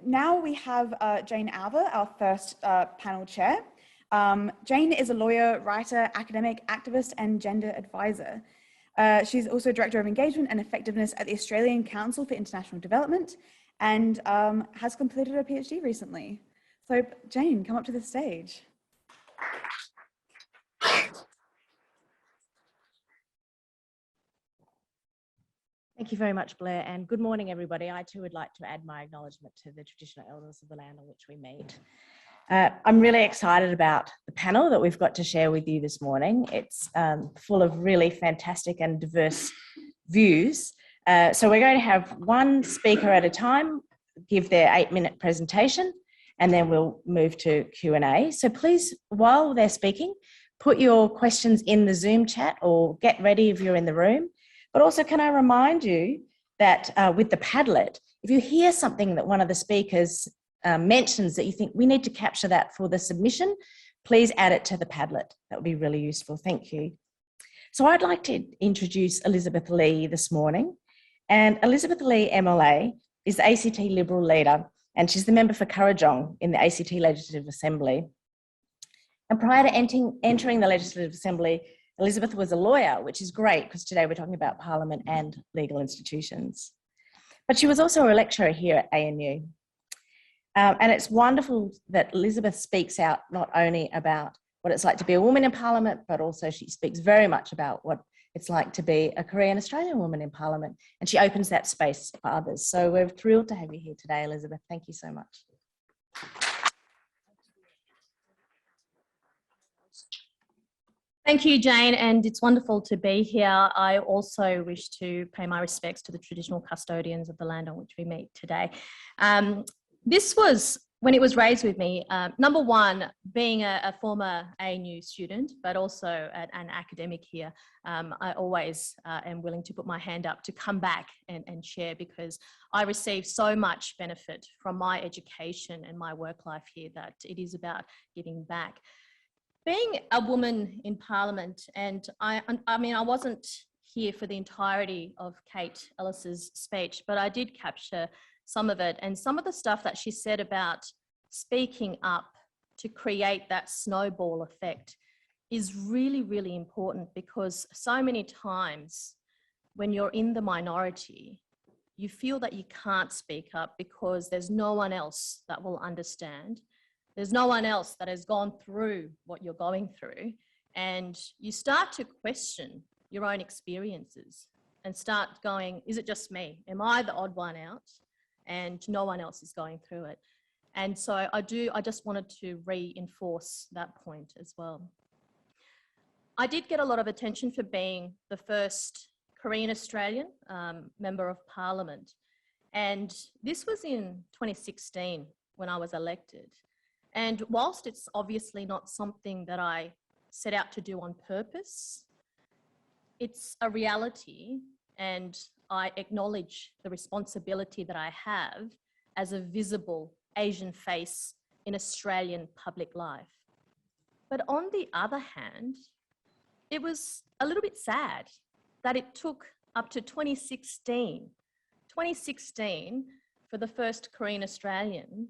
Now we have Jane Alver, our first panel chair. Jane is a lawyer, writer, academic, activist, and gender advisor. She's also Director of Engagement and Effectiveness at the Australian Council for International Development and has completed her PhD recently. So Jane, come up to the stage. Thank you very much, Blair, and good morning, everybody. I too would like to add my acknowledgement to the traditional elders of the land on which we meet. I'm really excited about the panel that we've got to share with you this morning. It's full of really fantastic and diverse views. So we're going to have one speaker at a time give their 8-minute presentation, and then we'll move to Q&A. So please, while they're speaking, put your questions in the Zoom chat or get ready if you're in the room. But also, can I remind you that with the Padlet, if you hear something that one of the speakers mentions that you think we need to capture that for the submission, please add it to the Padlet. That would be really useful. Thank you. So I'd like to introduce Elizabeth Lee this morning. And Elizabeth Lee, MLA, is the ACT Liberal leader, and she's the member for Kurrajong in the ACT Legislative Assembly. And prior to entering the Legislative Assembly, Elizabeth was a lawyer, which is great because today we're talking about Parliament and legal institutions. But she was also a lecturer here at ANU. And it's wonderful that Elizabeth speaks out not only about what it's like to be a woman in Parliament, but also she speaks very much about what it's like to be a Korean Australian woman in Parliament. And she opens that space for others. So we're thrilled to have you here today, Elizabeth. Thank you so much. Thank you, Jane, and it's wonderful to be here. I also wish to pay my respects to the traditional custodians of the land on which we meet today. This was, when it was raised with me, number one, being a former ANU student, but also an academic here, I always am willing to put my hand up to come back and share, because I receive so much benefit from my education and my work life here that it is about giving back. Being a woman in Parliament, and I mean, I wasn't here for the entirety of Kate Ellis's speech, but I did capture some of it, and some of the stuff that she said about speaking up to create that snowball effect is really, really important, because so many times when you're in the minority, you feel that you can't speak up because there's no one else that will understand. There's no one else that has gone through what you're going through, and you start to question your own experiences and start going, is it just me? Am I the odd one out? And no one else is going through it. And so I just wanted to reinforce that point as well. I did get a lot of attention for being the first Korean Australian Member of Parliament. And this was in 2016 when I was elected. And whilst it's obviously not something that I set out to do on purpose, it's a reality, and I acknowledge the responsibility that I have as a visible Asian face in Australian public life. But on the other hand, it was a little bit sad that it took up to 2016 for the first Korean Australian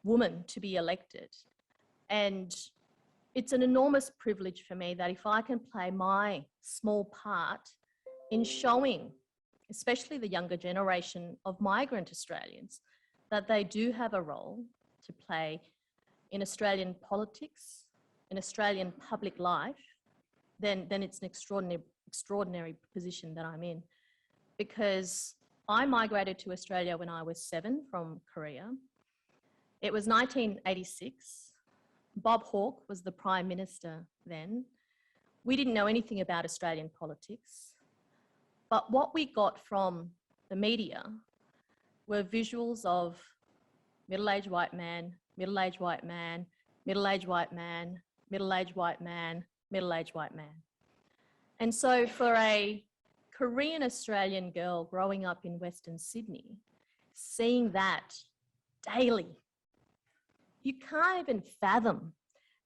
woman to be elected. And it's an enormous privilege for me that if I can play my small part in showing, especially the younger generation of migrant Australians, that they do have a role to play in Australian politics, in Australian public life, then it's an extraordinary position that I'm in. Because I migrated to Australia when I was 7 from Korea. It was 1986. Bob Hawke was the Prime Minister then. We didn't know anything about Australian politics, but what we got from the media were visuals of middle-aged white man, middle-aged white man, middle-aged white man, middle-aged white man, middle-aged white man. And so for a Korean Australian girl growing up in Western Sydney, seeing that daily, you can't even fathom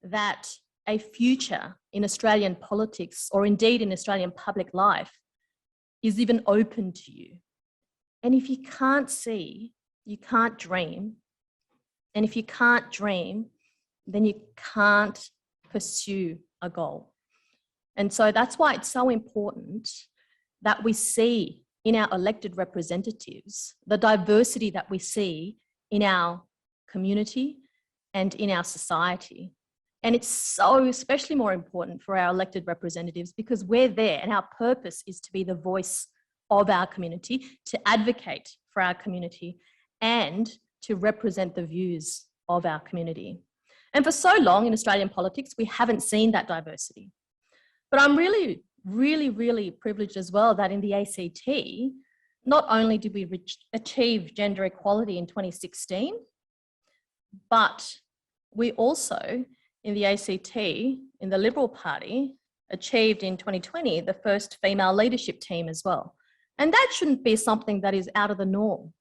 that a future in Australian politics, or indeed in Australian public life, is even open to you. And if you can't see, you can't dream. And if you can't dream, then you can't pursue a goal. And so that's why it's so important that we see in our elected representatives the diversity that we see in our community and in our society. And it's so especially more important for our elected representatives because we're there and our purpose is to be the voice of our community, to advocate for our community and to represent the views of our community. And for so long in Australian politics, we haven't seen that diversity. But I'm really, really privileged as well that in the ACT, not only did we achieve gender equality in 2016, but we also, in the ACT, in the Liberal Party, achieved in 2020 the first female leadership team as well. And that shouldn't be something that is out of the norm.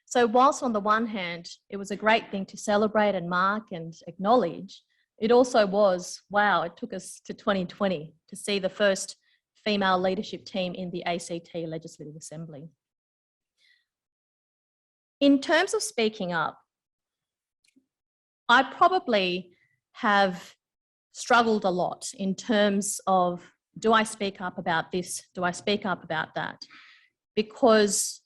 So whilst on the one hand, it was a great thing to celebrate and mark and acknowledge, it also was, wow, it took us to 2020 to see the first female leadership team in the ACT Legislative Assembly. In terms of speaking up, I probably have struggled a lot in terms of, do I speak up about this? Do I speak up about that? Because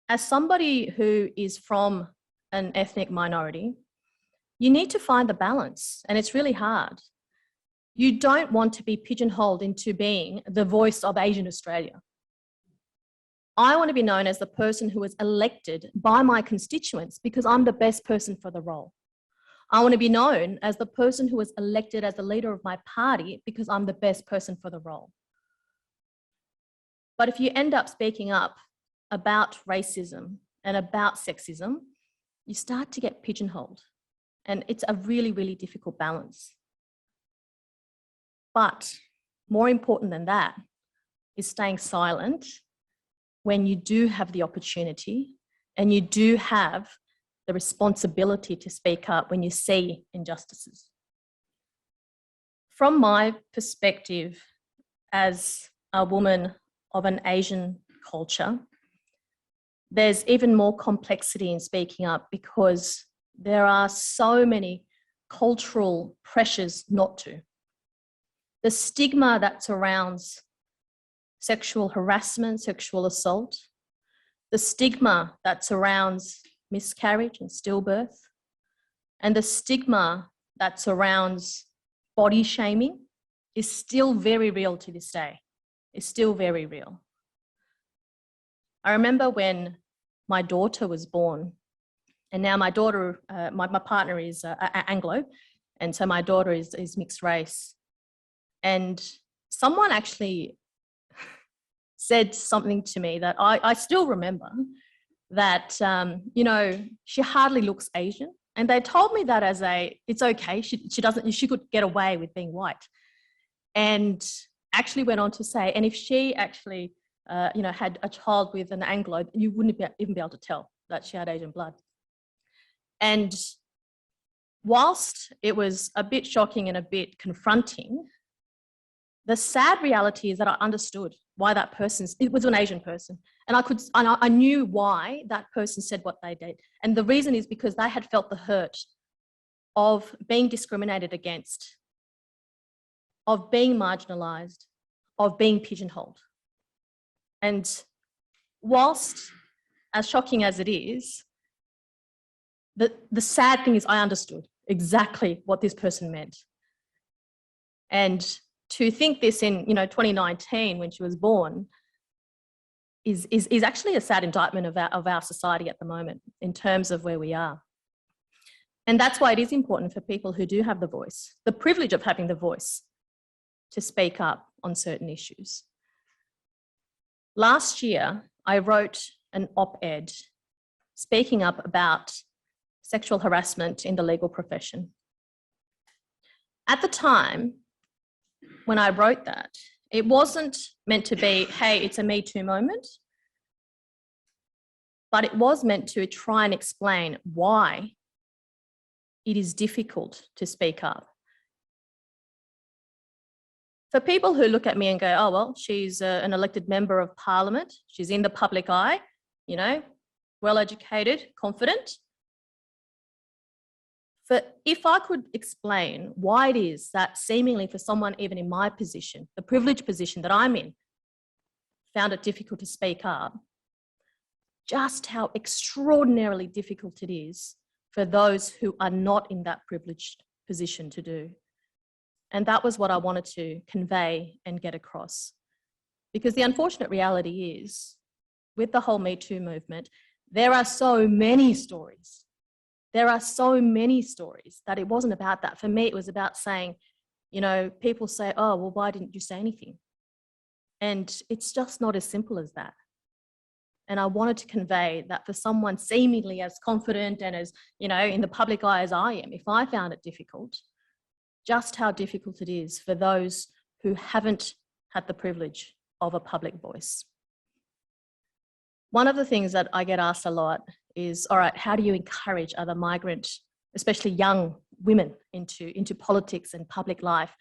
as somebody who is from an ethnic minority, you need to find the balance, and it's really hard. You don't want to be pigeonholed into being the voice of Asian Australia. I want to be known as the person who was elected by my constituents because I'm the best person for the role. I want to be known as the person who was elected as the leader of my party because I'm the best person for the role. But if you end up speaking up about racism and about sexism, you start to get pigeonholed. And it's a really, really difficult balance. But more important than that is staying silent when you do have the opportunity and you do have the responsibility to speak up when you see injustices. From my perspective as a woman of an Asian culture, there's even more complexity in speaking up because there are so many cultural pressures not to. The stigma that surrounds sexual harassment, sexual assault, the stigma that surrounds miscarriage and stillbirth, and the stigma that surrounds body shaming is still very real to this day. It's still very real. I remember when my daughter was born, and now my daughter, my partner is Anglo, and so my daughter is mixed race. And someone actually said something to me that I still remember, that, you know, she hardly looks Asian. And they told me that as it's okay, she could get away with being white. And actually went on to say, and if she actually, you know, had a child with an Anglo, you wouldn't even be able to tell that she had Asian blood. And whilst it was a bit shocking and a bit confronting, the sad reality is that I understood why that it was an Asian person. And I knew why that person said what they did. And the reason is because they had felt the hurt of being discriminated against, of being marginalised, of being pigeonholed. And whilst as shocking as it is, the sad thing is I understood exactly what this person meant. And to think this in, you know, 2019 when she was born is actually a sad indictment of our society at the moment in terms of where we are. And that's why it is important for people who do have the voice, the privilege of having the voice, to speak up on certain issues. Last year, I wrote an op-ed speaking up about sexual harassment in the legal profession. At the time, when I wrote that, it wasn't meant to be, hey, it's a Me Too moment, but it was meant to try and explain why it is difficult to speak up. For people who look at me and go, oh, well, she's an elected member of parliament, she's in the public eye, you know, well-educated, confident. But if I could explain why it is that seemingly for someone even in my position, the privileged position that I'm in, found it difficult to speak up, just how extraordinarily difficult it is for those who are not in that privileged position to do. And that was what I wanted to convey and get across. Because the unfortunate reality is, with the whole Me Too movement, there are so many stories. There are so many stories that it wasn't about that. For me, it was about saying, you know, people say, oh, well, why didn't you say anything? And it's just not as simple as that. And I wanted to convey that for someone seemingly as confident and as, you know, in the public eye as I am, if I found it difficult, just how difficult it is for those who haven't had the privilege of a public voice. One of the things that I get asked a lot is, all right, how do you encourage other migrant, especially young women, into politics and public life?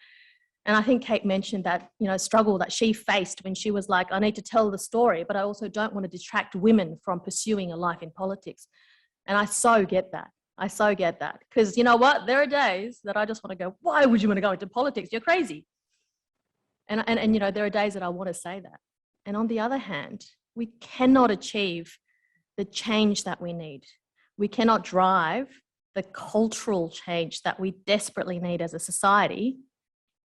And I think Kate mentioned that, you know, struggle that she faced when she was like, I need to tell the story, but I also don't want to distract women from pursuing a life in politics. And I so get that. I so get that. Because you know what? There are days that I just want to go, why would you want to go into politics? You're crazy. And you know, there are days that I want to say that. And on the other hand, we cannot achieve the change that we need. We cannot drive the cultural change that we desperately need as a society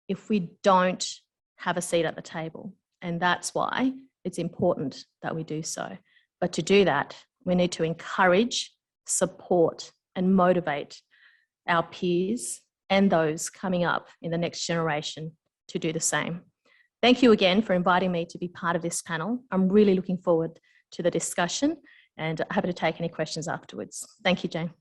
if we don't have a seat at the table. And that's why it's important that we do so. But to do that, we need to encourage, support, and motivate our peers and those coming up in the next generation to do the same. Thank you again for inviting me to be part of this panel. I'm really looking forward to the discussion and happy to take any questions afterwards. Thank you, Jane.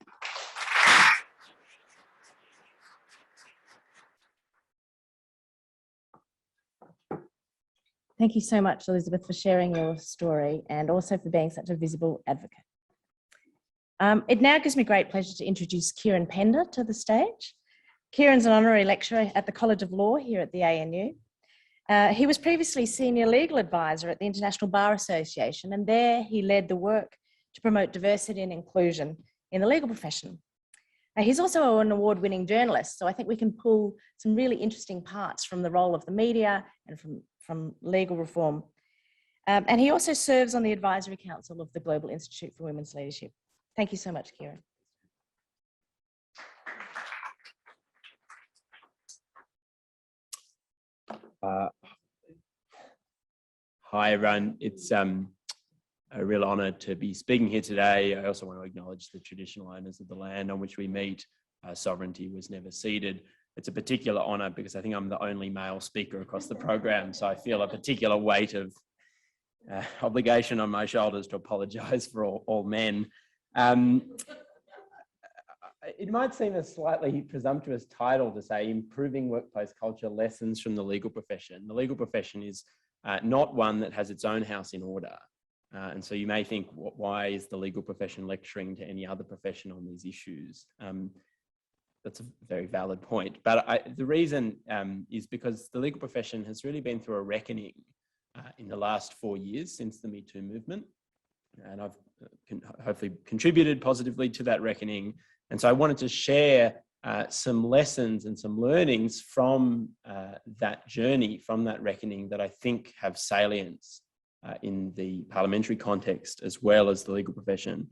Thank you so much, Elizabeth, for sharing your story and also for being such a visible advocate. It now gives me great pleasure to introduce Kieran Pender to the stage. Kieran's an honorary lecturer at the College of Law here at the ANU. He was previously senior legal advisor at the International Bar Association, and there he led the work to promote diversity and inclusion in the legal profession. He's also an award-winning journalist, so I think we can pull some really interesting parts from the role of the media and from legal reform. And he also serves on the Advisory Council of the Global Institute for Women's Leadership. Thank you so much, Kieran. Hi, everyone. It's a real honour to be speaking here today. I also want to acknowledge the traditional owners of the land on which we meet. Sovereignty was never ceded. It's a particular honour because I think I'm the only male speaker across the program, so I feel a particular weight of obligation on my shoulders to apologise for all men. It might seem a slightly presumptuous title to say improving workplace culture, lessons from the legal profession. The legal profession is not one that has its own house in order. And so you may think, why is the legal profession lecturing to any other profession on these issues? That's a very valid point. But the reason is because the legal profession has really been through a reckoning in the last 4 years since the Me Too movement. And I've hopefully contributed positively to that reckoning. And so I wanted to share some lessons and some learnings from that journey, from that reckoning, that I think have salience in the parliamentary context as well as the legal profession.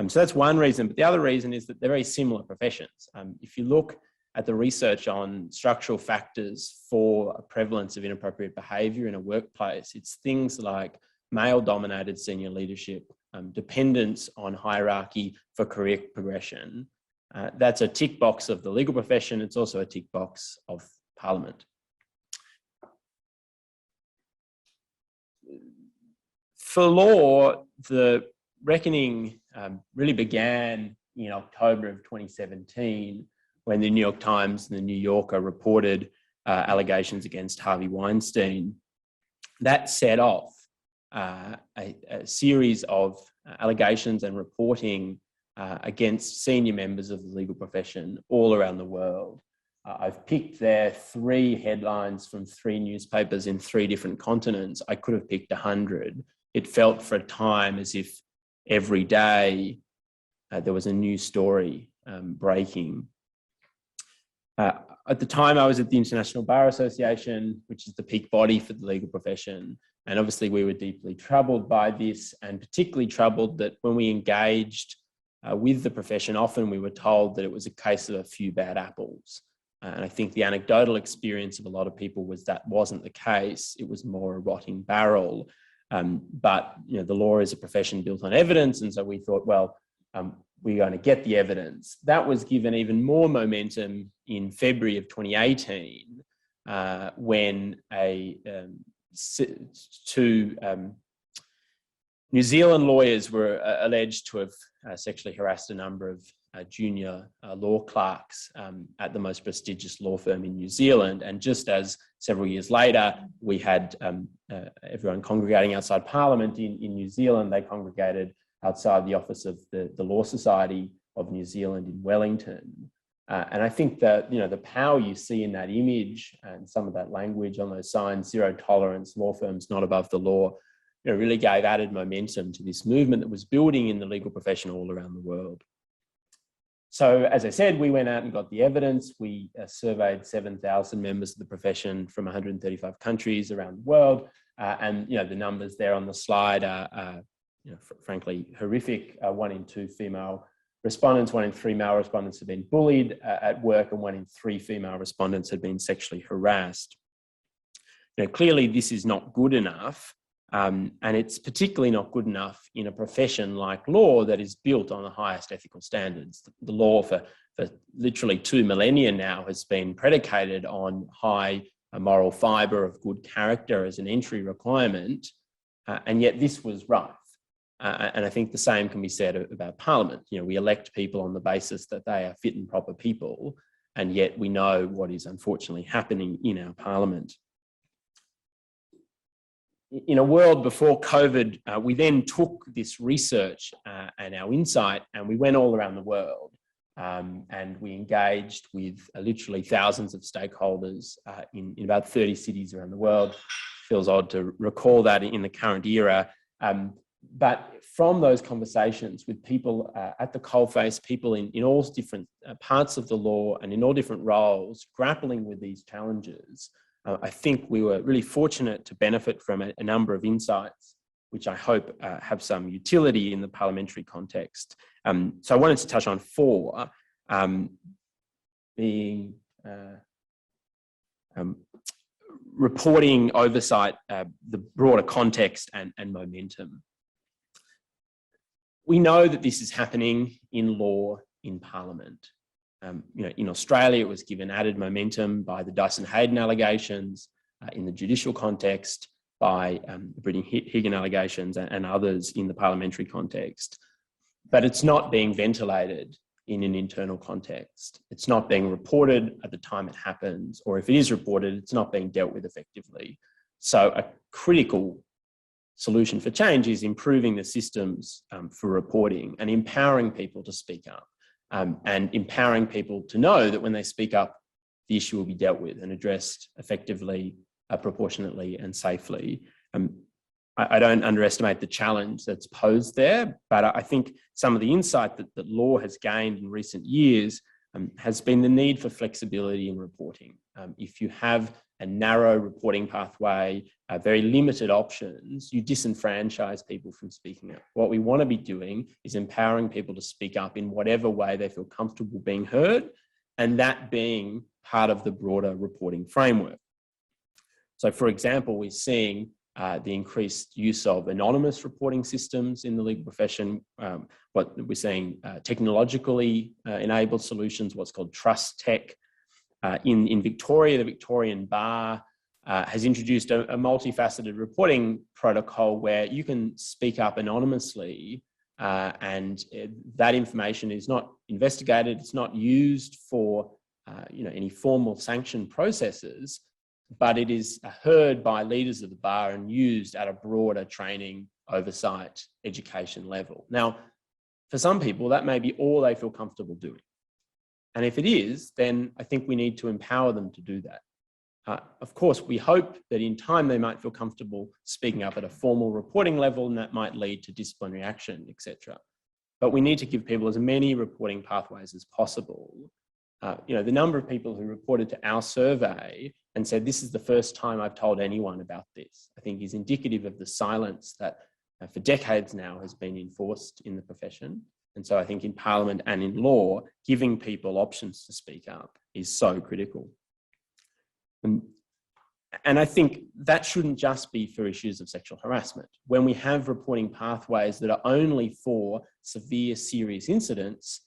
So that's one reason. But the other reason is that they're very similar professions. If you look at the research on structural factors for a prevalence of inappropriate behaviour in a workplace, it's things like male-dominated senior leadership, dependence on hierarchy for career progression. That's a tick box of the legal profession. It's also a tick box of Parliament. For law, the reckoning really began in October of 2017 when the New York Times and the New Yorker reported allegations against Harvey Weinstein. That set off a series of allegations and reporting against senior members of the legal profession all around the world. I've picked there 3 headlines from 3 newspapers in 3 different continents. I could have picked 100. It felt for a time as if every day there was a new story breaking. At the time, I was at the International Bar Association, which is the peak body for the legal profession. And obviously we were deeply troubled by this, and particularly troubled that when we engaged with the profession, often we were told that it was a case of a few bad apples. And I think the anecdotal experience of a lot of people was that wasn't the case. It was more a rotting barrel. But you know, the law is a profession built on evidence. And so we thought, well, we're going to get the evidence. That was given even more momentum in February of 2018 when two New Zealand lawyers were alleged to have sexually harassed a number of junior law clerks at the most prestigious law firm in New Zealand. And just as several years later, we had everyone congregating outside Parliament in New Zealand, they congregated outside the office of the Law Society of New Zealand in Wellington. And I think that, you know, the power you see in that image and some of that language on those signs, zero tolerance, law firms not above the law, you know, really gave added momentum to this movement that was building in the legal profession all around the world. So as I said, we went out and got the evidence. We surveyed 7,000 members of the profession from 135 countries around the world. And, you know, the numbers there on the slide are you know, frankly horrific. 1 in 2 female respondents, 1 in 3 male respondents have been bullied at work, and 1 in 3 female respondents had been sexually harassed. You know, clearly this is not good enough. And it's particularly not good enough in a profession like law that is built on the highest ethical standards. The law for literally 2 millennia now has been predicated on high moral fibre of good character as an entry requirement, and yet this was rife. And I think the same can be said about Parliament. You know, we elect people on the basis that they are fit and proper people, and yet we know what is unfortunately happening in our Parliament. In a world before COVID, we then took this research and our insight and we went all around the world and we engaged with literally thousands of stakeholders in about 30 cities around the world. Feels odd to recall that in the current era. But from those conversations with people at the coalface, people in all different parts of the law and in all different roles, grappling with these challenges, I think we were really fortunate to benefit from a number of insights, which I hope have some utility in the parliamentary context. So I wanted to touch on 4, being reporting, oversight, the broader context and momentum. We know that this is happening in law in Parliament. You know, in Australia, it was given added momentum by the Dyson-Heydon allegations, in the judicial context, by the Britain-Higgin allegations and others in the parliamentary context. But it's not being ventilated in an internal context. It's not being reported at the time it happens, or if it is reported, it's not being dealt with effectively. So a critical solution for change is improving the systems for reporting and empowering people to speak up. And empowering people to know that when they speak up, the issue will be dealt with and addressed effectively, proportionately and safely. I don't underestimate the challenge that's posed there, but I think some of the insight that law has gained in recent years has been the need for flexibility in reporting. If you have a narrow reporting pathway, very limited options, you disenfranchise people from speaking up. What we want to be doing is empowering people to speak up in whatever way they feel comfortable being heard, and that being part of the broader reporting framework. So, for example, we're seeing the increased use of anonymous reporting systems in the legal profession. What we're seeing technologically enabled solutions, what's called trust tech. In Victoria, the Victorian Bar has introduced a multifaceted reporting protocol where you can speak up anonymously and that information is not investigated, it's not used for any formal sanction processes, but it is heard by leaders of the bar and used at a broader training, oversight, education level. Now, for some people, that may be all they feel comfortable doing. And if it is, then I think we need to empower them to do that. Of course, we hope that in time they might feel comfortable speaking up at a formal reporting level, and that might lead to disciplinary action, etc. But we need to give people as many reporting pathways as possible. The number of people who reported to our survey and said, this is the first time I've told anyone about this, I think is indicative of the silence that for decades now has been enforced in the profession. And so I think in Parliament and in law, giving people options to speak up is so critical. And I think that shouldn't just be for issues of sexual harassment. When we have reporting pathways that are only for severe, serious incidents,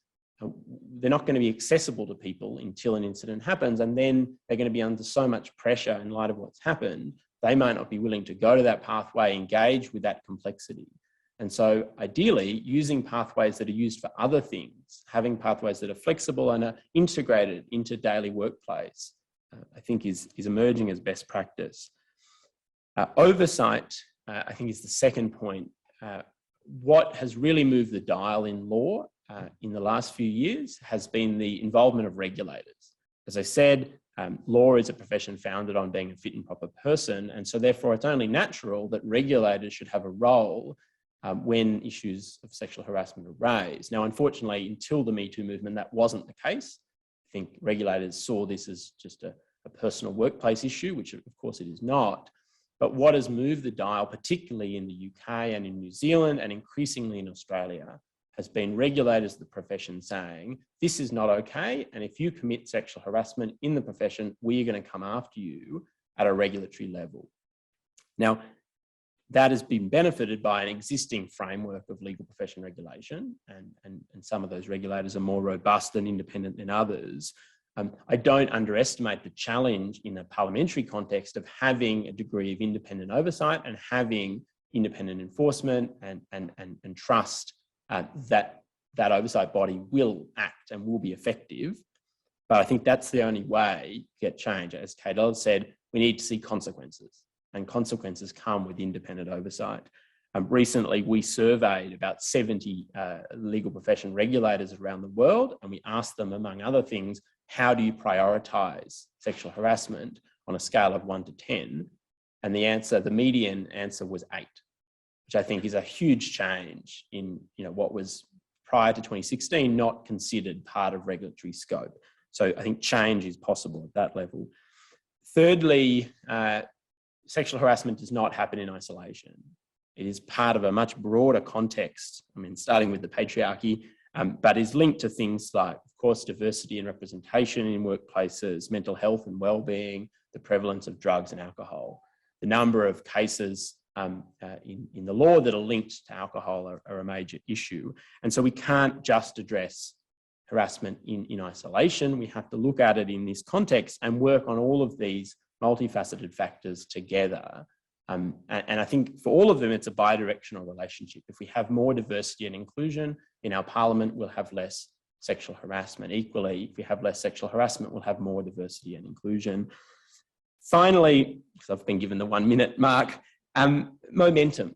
they're not going to be accessible to people until an incident happens, and then they're going to be under so much pressure in light of what's happened, they might not be willing to go to that pathway, engage with that complexity. And so ideally, using pathways that are used for other things, having pathways that are flexible and are integrated into daily workplace, I think is emerging as best practice. Oversight, I think, is the second point. What has really moved the dial in law in the last few years has been the involvement of regulators. As I said, law is a profession founded on being a fit and proper person, and so therefore it's only natural that regulators should have a role when issues of sexual harassment are raised. Now, unfortunately, until the Me Too movement, that wasn't the case. I think regulators saw this as just a personal workplace issue, which of course it is not. But what has moved the dial, particularly in the UK and in New Zealand and increasingly in Australia, has been regulators of the profession saying, this is not okay, and if you commit sexual harassment in the profession, we are going to come after you at a regulatory level. Now, that has been benefited by an existing framework of legal profession regulation, and some of those regulators are more robust and independent than others. I don't underestimate the challenge in a parliamentary context of having a degree of independent oversight and having independent enforcement and trust that oversight body will act and will be effective. But I think that's the only way to get change. As Kate said, we need to see consequences, and consequences come with independent oversight. Recently, we surveyed about 70 legal profession regulators around the world, and we asked them, among other things, how do you prioritise sexual harassment on a scale of 1 to 10? And the median answer was 8, which I think is a huge change in what was prior to 2016 not considered part of regulatory scope. So I think change is possible at that level. Thirdly, sexual harassment does not happen in isolation. It is part of a much broader context, starting with the patriarchy, but is linked to things like, of course, diversity and representation in workplaces, mental health and well-being, the prevalence of drugs and alcohol. The number of cases in the law that are linked to alcohol are a major issue. And so we can't just address harassment in isolation. We have to look at it in this context and work on all of these multifaceted factors together. And I think for all of them, it's a bidirectional relationship. If we have more diversity and inclusion in our parliament, we'll have less sexual harassment. Equally, if we have less sexual harassment, we'll have more diversity and inclusion. Finally, because I've been given the 1 minute mark, momentum.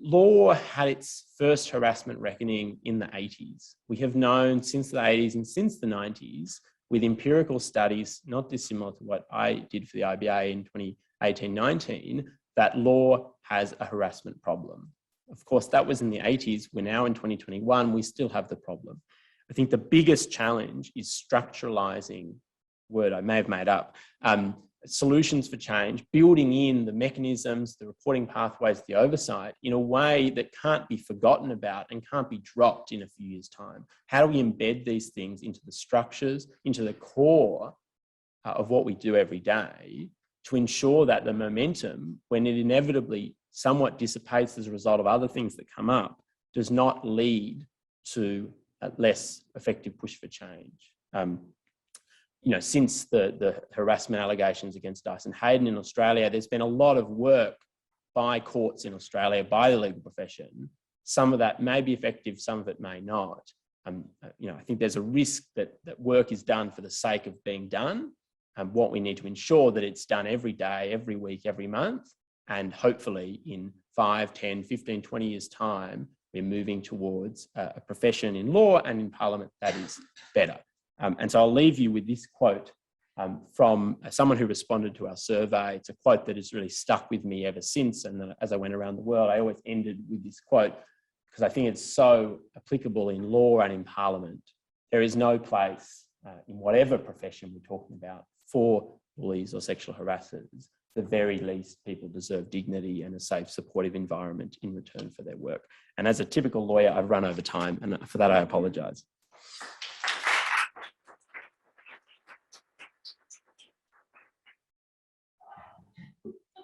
Law had its first harassment reckoning in the 80s. We have known since the 80s and since the 90s, with empirical studies, not dissimilar to what I did for the IBA in 2018-19, that law has a harassment problem. Of course, that was in the 80s. We're now in 2021, we still have the problem. I think the biggest challenge is structuralising, word I may have made up, solutions for change, building in the mechanisms, the reporting pathways, the oversight in a way that can't be forgotten about and can't be dropped in a few years' time. How do we embed these things into the structures, into the core of what we do every day to ensure that the momentum, when it inevitably somewhat dissipates as a result of other things that come up, does not lead to a less effective push for change. Since the harassment allegations against Dyson Hayden in Australia, there's been a lot of work by courts in Australia, by the legal profession. Some of that may be effective, some of it may not. I think there's a risk that work is done for the sake of being done. What we need to ensure that it's done every day, every week, every month, and hopefully in 5, 10, 15, 20 years' time, we're moving towards a profession in law and in Parliament that is better. And so I'll leave you with this quote from someone who responded to our survey. It's a quote that has really stuck with me ever since. And then as I went around the world, I always ended with this quote because I think it's so applicable in law and in Parliament. There is no place in whatever profession we're talking about for bullies or sexual harassers. The very least, people deserve dignity and a safe, supportive environment in return for their work. And as a typical lawyer, I've run over time, and for that I apologise.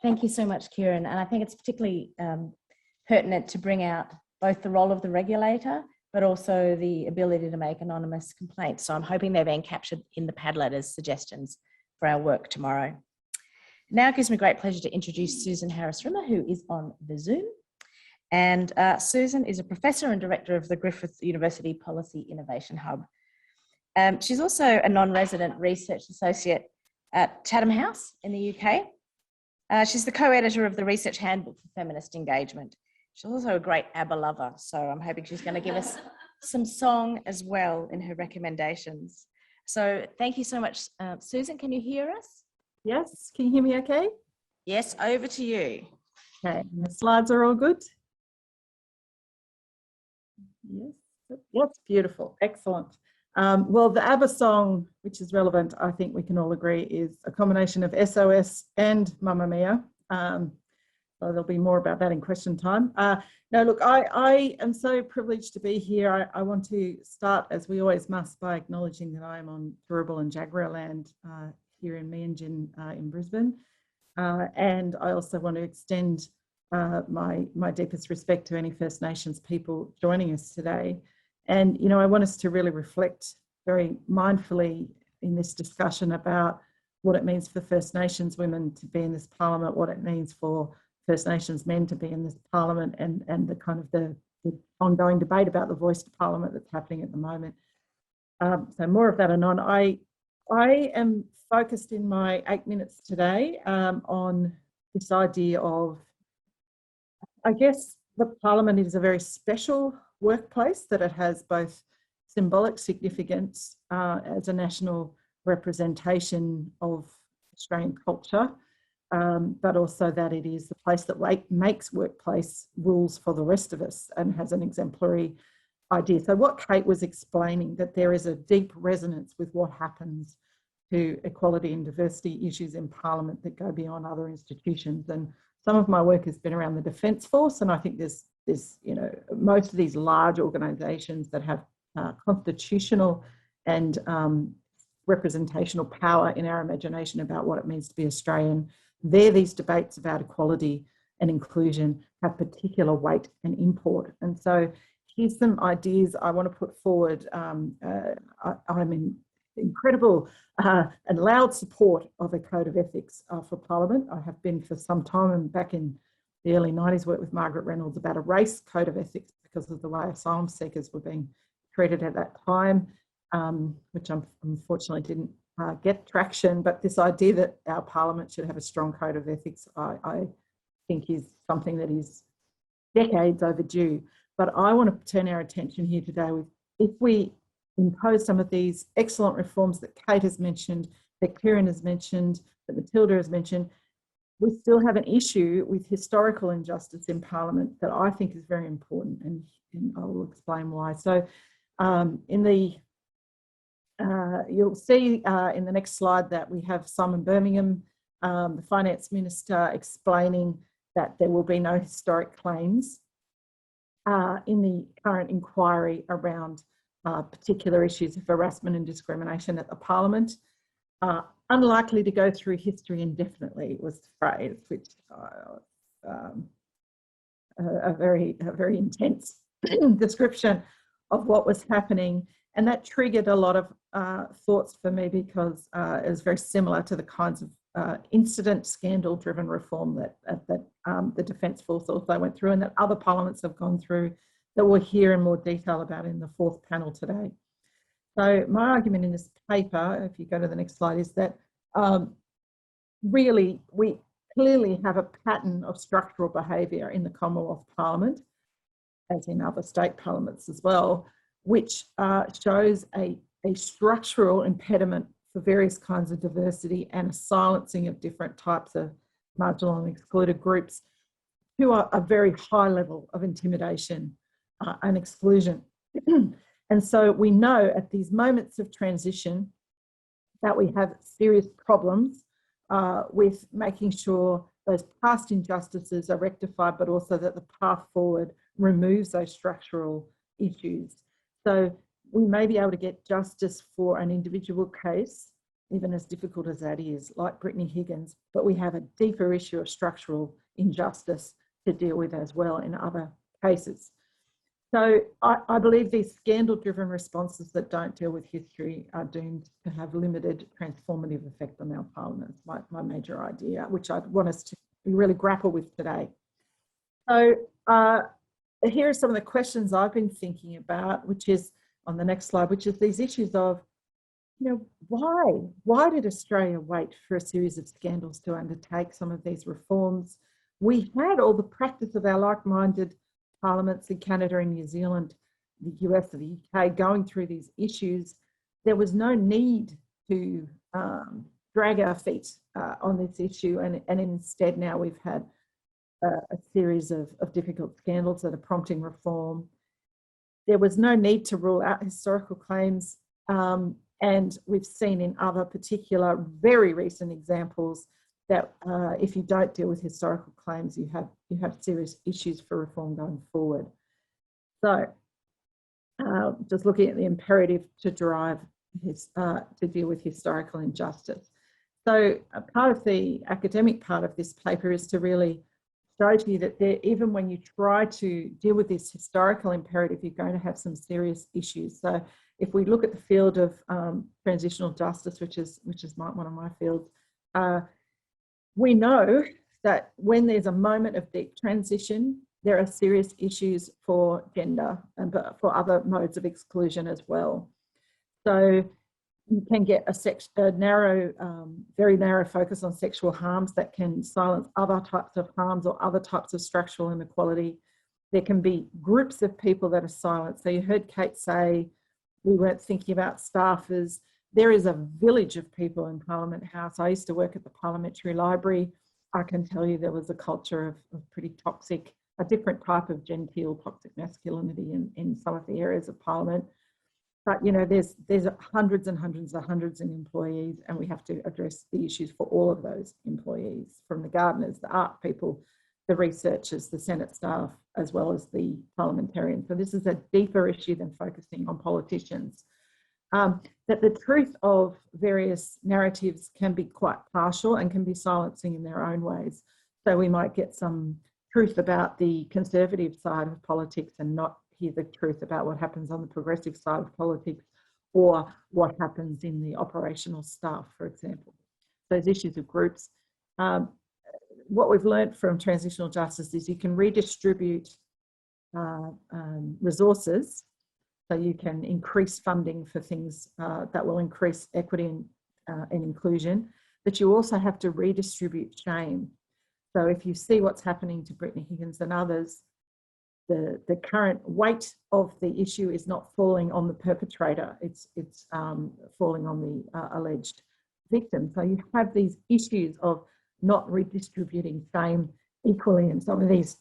Thank you so much, Kieran. And I think it's particularly pertinent to bring out both the role of the regulator, but also the ability to make anonymous complaints. So I'm hoping they're being captured in the Padlet as suggestions for our work tomorrow. Now it gives me great pleasure to introduce Susan Harris-Rimmer, who is on the Zoom. And Susan is a professor and director of the Griffith University Policy Innovation Hub. She's also a non-resident research associate at Chatham House in the UK. She's the co-editor of the Research Handbook for Feminist Engagement. She's also a great ABBA lover, so I'm hoping she's going to give us some song as well in her recommendations. So thank you so much. Susan, can you hear us? Yes, can you hear me okay? Yes, over to you. Okay, the slides are all good? Yes, beautiful, excellent. Well, the ABBA song, which is relevant, I think we can all agree, is a combination of SOS and Mamma Mia. So there'll be more about that in question time. No, look, I am so privileged to be here. I want to start, as we always must, by acknowledging that I am on Turrbal and Jagera land here in Meanjin in Brisbane. And I also want to extend my deepest respect to any First Nations people joining us today. And, you know, I want us to really reflect very mindfully in this discussion about what it means for First Nations women to be in this parliament, what it means for First Nations men to be in this parliament, and the kind of the ongoing debate about the voice to parliament that's happening at the moment. So more of that anon. I am focused in my 8 minutes today on this idea of, I guess, the parliament is a very special workplace, that it has both symbolic significance as a national representation of Australian culture, but also that it is the place that makes workplace rules for the rest of us and has an exemplary idea. So what Kate was explaining, that there is a deep resonance with what happens to equality and diversity issues in Parliament that go beyond other institutions. And some of my work has been around the Defence Force, and I think there's you know, most of these large organisations that have constitutional and representational power in our imagination about what it means to be Australian. These debates about equality and inclusion have particular weight and import. And so here's some ideas I want to put forward. I'm in incredible and loud support of a code of ethics for Parliament. I have been for some time, and back in the early 90s worked with Margaret Reynolds about a race code of ethics because of the way asylum seekers were being treated at that time, which unfortunately didn't get traction. But this idea that our Parliament should have a strong code of ethics, I think is something that is decades overdue. But I want to turn our attention here today with, if we impose some of these excellent reforms that Kate has mentioned, that Kieran has mentioned, that Matilda has mentioned, we still have an issue with historical injustice in Parliament that I think is very important, and I will explain why. So you'll see in the next slide that we have Simon Birmingham, the Finance Minister, explaining that there will be no historic claims in the current inquiry around particular issues of harassment and discrimination at the Parliament. Unlikely to go through history indefinitely was the phrase, which a very intense description of what was happening. And that triggered a lot of thoughts for me, because it was very similar to the kinds of incident, scandal-driven reform that the Defence Force also went through, and that other parliaments have gone through, that we'll hear in more detail about in the fourth panel today. So my argument in this paper, if you go to the next slide, is that really we clearly have a pattern of structural behaviour in the Commonwealth Parliament, as in other state parliaments as well, which shows a structural impediment for various kinds of diversity and a silencing of different types of marginal and excluded groups to a very high level of intimidation and exclusion. And so we know at these moments of transition that we have serious problems with making sure those past injustices are rectified, but also that the path forward removes those structural issues. So we may be able to get justice for an individual case, even as difficult as that is, like Brittany Higgins, but we have a deeper issue of structural injustice to deal with as well in other cases. So I believe these scandal-driven responses that don't deal with history are doomed to have limited transformative effect on our parliaments, my major idea, which I want us to really grapple with today. So here are some of the questions I've been thinking about, which is on the next slide, which is these issues of, you know, why did Australia wait for a series of scandals to undertake some of these reforms? We had all the practice of our like-minded parliaments in Canada and New Zealand, the US and the UK going through these issues. There was no need to drag our feet on this issue, and instead now we've had a series of difficult scandals that are prompting reform. There was no need to rule out historical claims, and we've seen in other particular very recent examples that if you don't deal with historical claims, you have serious issues for reform going forward. So just looking at the imperative to drive to deal with historical injustice. So part of the academic part of this paper is to really show to you that even when you try to deal with this historical imperative, you're going to have some serious issues. So if we look at the field of transitional justice, which is one of my fields, we know that when there's a moment of deep transition, there are serious issues for gender and for other modes of exclusion as well. So you can get a narrow, very narrow focus on sexual harms that can silence other types of harms or other types of structural inequality. There can be groups of people that are silenced. So you heard Kate say we weren't thinking about staffers. There is a village of people in Parliament House. I used to work at the Parliamentary Library. I can tell you there was a culture of pretty toxic, a different type of genteel toxic masculinity in some of the areas of Parliament. But, you know, there's hundreds and hundreds of employees, and we have to address the issues for all of those employees, from the gardeners, the art people, the researchers, the Senate staff, as well as the parliamentarians. So this is a deeper issue than focusing on politicians. That the truth of various narratives can be quite partial and can be silencing in their own ways. So we might get some truth about the conservative side of politics and not hear the truth about what happens on the progressive side of politics, or what happens in the operational staff, for example. Those issues of groups. What we've learned from transitional justice is you can redistribute resources. So you can increase funding for things that will increase equity and inclusion, but you also have to redistribute shame. So if you see what's happening to Brittany Higgins and others, the current weight of the issue is not falling on the perpetrator, it's falling on the alleged victim. So you have these issues of not redistributing shame equally in some of these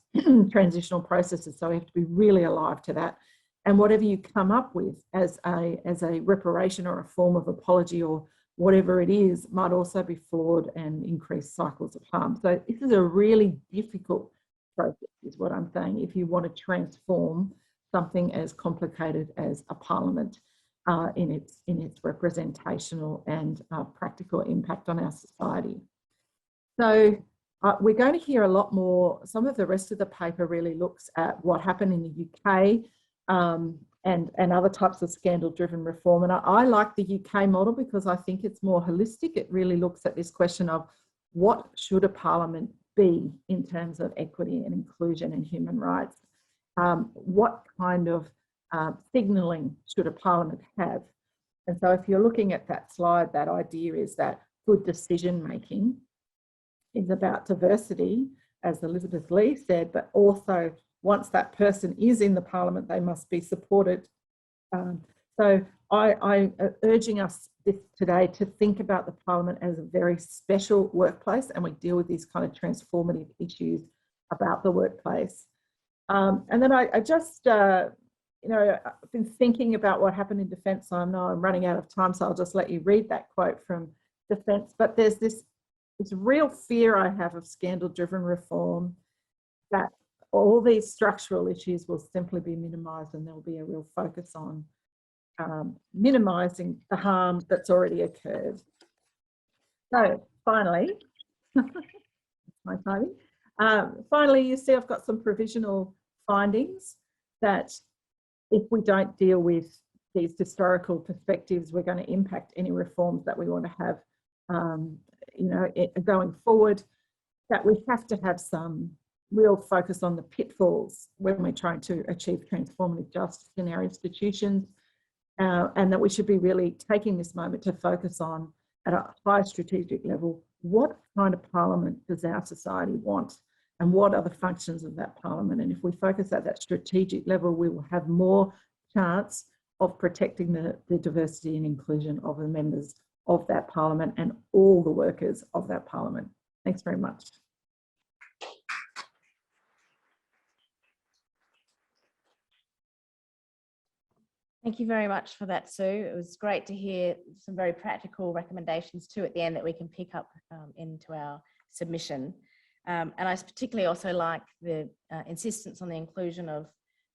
transitional processes. So we have to be really alive to that. And whatever you come up with as a reparation or a form of apology or whatever it is might also be flawed and increase cycles of harm. So this is a really difficult process, is what I'm saying, if you want to transform something as complicated as a parliament in its representational and practical impact on our society. So we're going to hear a lot more. Some of the rest of the paper really looks at what happened in the UK and other types of scandal-driven reform. And I like the UK model because I think it's more holistic. It really looks at this question of what should a parliament be in terms of equity and inclusion and human rights? What kind of signalling should a parliament have? And so if you're looking at that slide, that idea is that good decision-making is about diversity, as Elizabeth Lee said, but also once that person is in the parliament, they must be supported. So So I'm urging us today to think about the Parliament as a very special workplace, and we deal with these kind of transformative issues about the workplace. And then I just, you know, I've been thinking about what happened in Defence. I know I'm running out of time, so I'll just let you read that quote from Defence. But there's this real fear I have of scandal-driven reform, that all these structural issues will simply be minimised, and there'll be a real focus on minimising the harm that's already occurred. So finally, my timing. Finally, you see I've got some provisional findings that if we don't deal with these historical perspectives, we're going to impact any reforms that we want to have, you know, going forward, that we have to have some real focus on the pitfalls when we're trying to achieve transformative justice in our institutions, and that we should be really taking this moment to focus on, at a high strategic level, what kind of Parliament does our society want, and what are the functions of that Parliament? And if we focus at that strategic level, we will have more chance of protecting the diversity and inclusion of the members of that Parliament and all the workers of that Parliament. Thanks very much. Thank you very much for that, Sue. It was great to hear some very practical recommendations too at the end that we can pick up into our submission. And I particularly also like the insistence on the inclusion of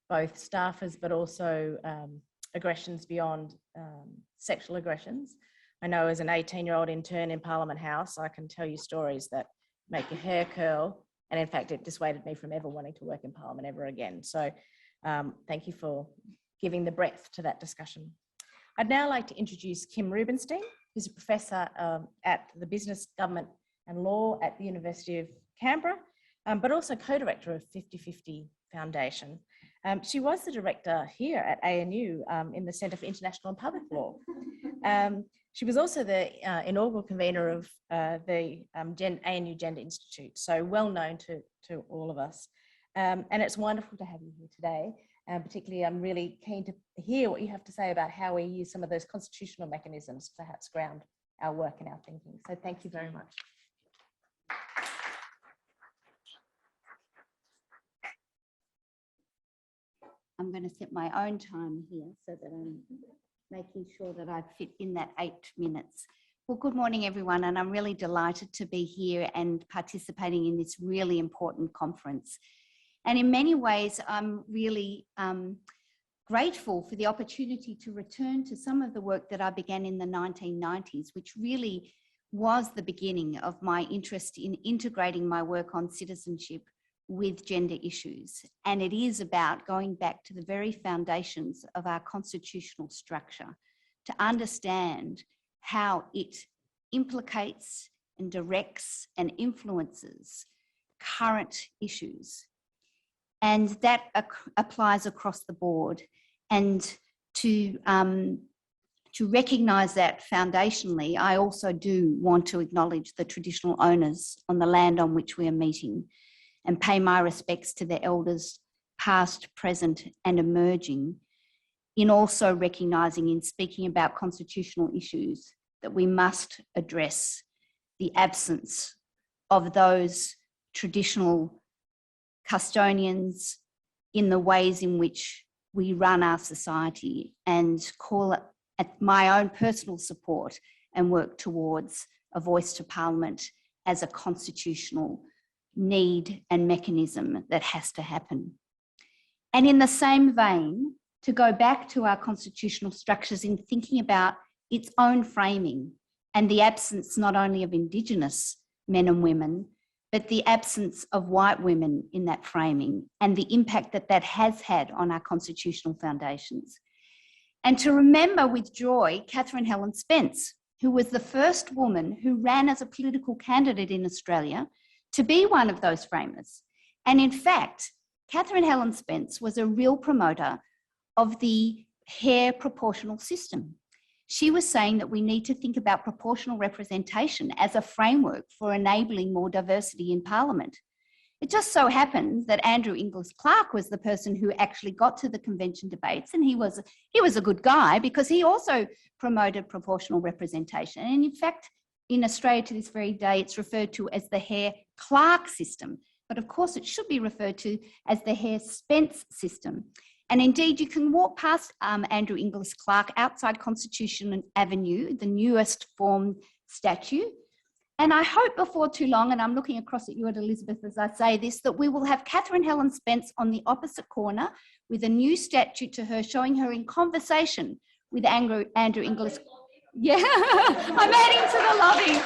both staffers, but also aggressions beyond sexual aggressions. I know as an 18-year-old intern in Parliament House, I can tell you stories that make your hair curl. And in fact, it dissuaded me from ever wanting to work in Parliament ever again. So thank you for giving the breadth to that discussion. I'd now like to introduce Kim Rubenstein, who's a professor at the Business, Government and Law at the University of Canberra, but also co-director of 50/50 Foundation. She was the director here at ANU in the Centre for International and Public Law. She was also the inaugural convener of the ANU Gender Institute, so well known to all of us. And it's wonderful to have you here today. Particularly, I'm really keen to hear what you have to say about how we use some of those constitutional mechanisms to perhaps ground our work and our thinking. So thank you very much. I'm going to set my own time here so that I'm making sure that I fit in that 8 minutes. Well, good morning, everyone, and I'm really delighted to be here and participating in this really important conference. And in many ways, I'm really grateful for the opportunity to return to some of the work that I began in the 1990s, which really was the beginning of my interest in integrating my work on citizenship with gender issues. And it is about going back to the very foundations of our constitutional structure to understand how it implicates and directs and influences current issues. And that applies across the board. And to recognise that foundationally, I also do want to acknowledge the traditional owners on the land on which we are meeting and pay my respects to their elders, past, present and emerging, in also recognising, in speaking about constitutional issues, that we must address the absence of those traditional custodians in the ways in which we run our society, and call it at my own personal support and work towards a voice to Parliament as a constitutional need and mechanism that has to happen. And in the same vein, to go back to our constitutional structures in thinking about its own framing and the absence not only of Indigenous men and women, but the absence of white women in that framing and the impact that that has had on our constitutional foundations. And to remember with joy, Catherine Helen Spence, who was the first woman who ran as a political candidate in Australia to be one of those framers. And in fact, Catherine Helen Spence was a real promoter of the hair proportional system. She was saying that we need to think about proportional representation as a framework for enabling more diversity in Parliament. It just so happens that Andrew Inglis Clark was the person who actually got to the convention debates, and he was a good guy because he also promoted proportional representation. And in fact, in Australia to this very day, it's referred to as the Hare-Clark system. But of course, it should be referred to as the Hare-Spence system. And indeed, you can walk past Andrew Inglis Clark outside Constitution Avenue, the newest formed statue. And I hope before too long, and I'm looking across at you at Elizabeth as I say this, that we will have Catherine Helen Spence on the opposite corner with a new statue to her, showing her in conversation with Andrew Inglis. Yeah, I'm adding to the lobby.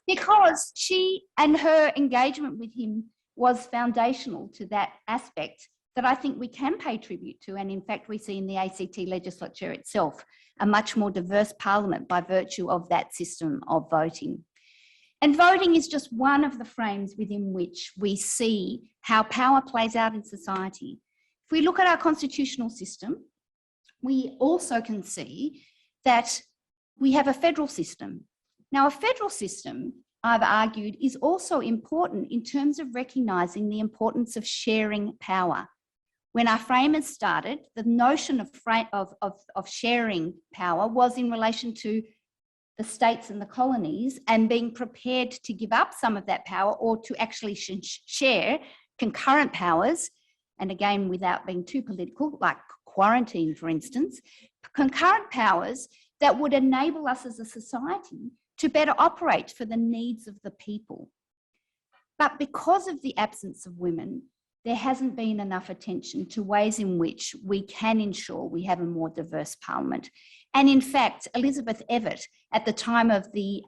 Because she and her engagement with him was foundational to that aspect that I think we can pay tribute to. And in fact, we see in the ACT legislature itself a much more diverse parliament by virtue of that system of voting. And voting is just one of the frames within which we see how power plays out in society. If we look at our constitutional system, we also can see that we have a federal system. Now, a federal system, I've argued, is also important in terms of recognising the importance of sharing power. When our framers started, the notion of sharing power was in relation to the states and the colonies and being prepared to give up some of that power or to actually share concurrent powers. And again, without being too political, like quarantine, for instance, concurrent powers that would enable us as a society to better operate for the needs of the people. But because of the absence of women, there hasn't been enough attention to ways in which we can ensure we have a more diverse parliament. And in fact, Elizabeth Evatt, at the time of the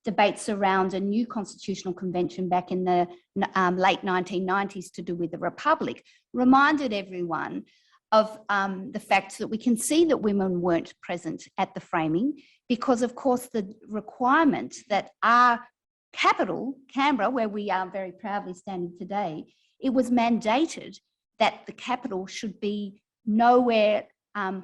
debates around a new constitutional convention back in the late 1990s to do with the Republic, reminded everyone of the fact that we can see that women weren't present at the framing because, of course, the requirement that our capital, Canberra, where we are very proudly standing today, it was mandated that the capital should be nowhere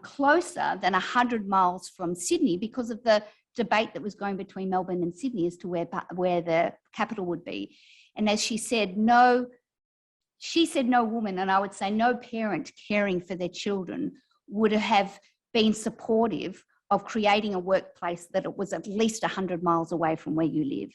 closer than 100 miles from Sydney because of the debate that was going between Melbourne and Sydney as to where the capital would be. And as she said no woman, and I would say no parent caring for their children would have been supportive of creating a workplace that it was at least 100 miles away from where you live.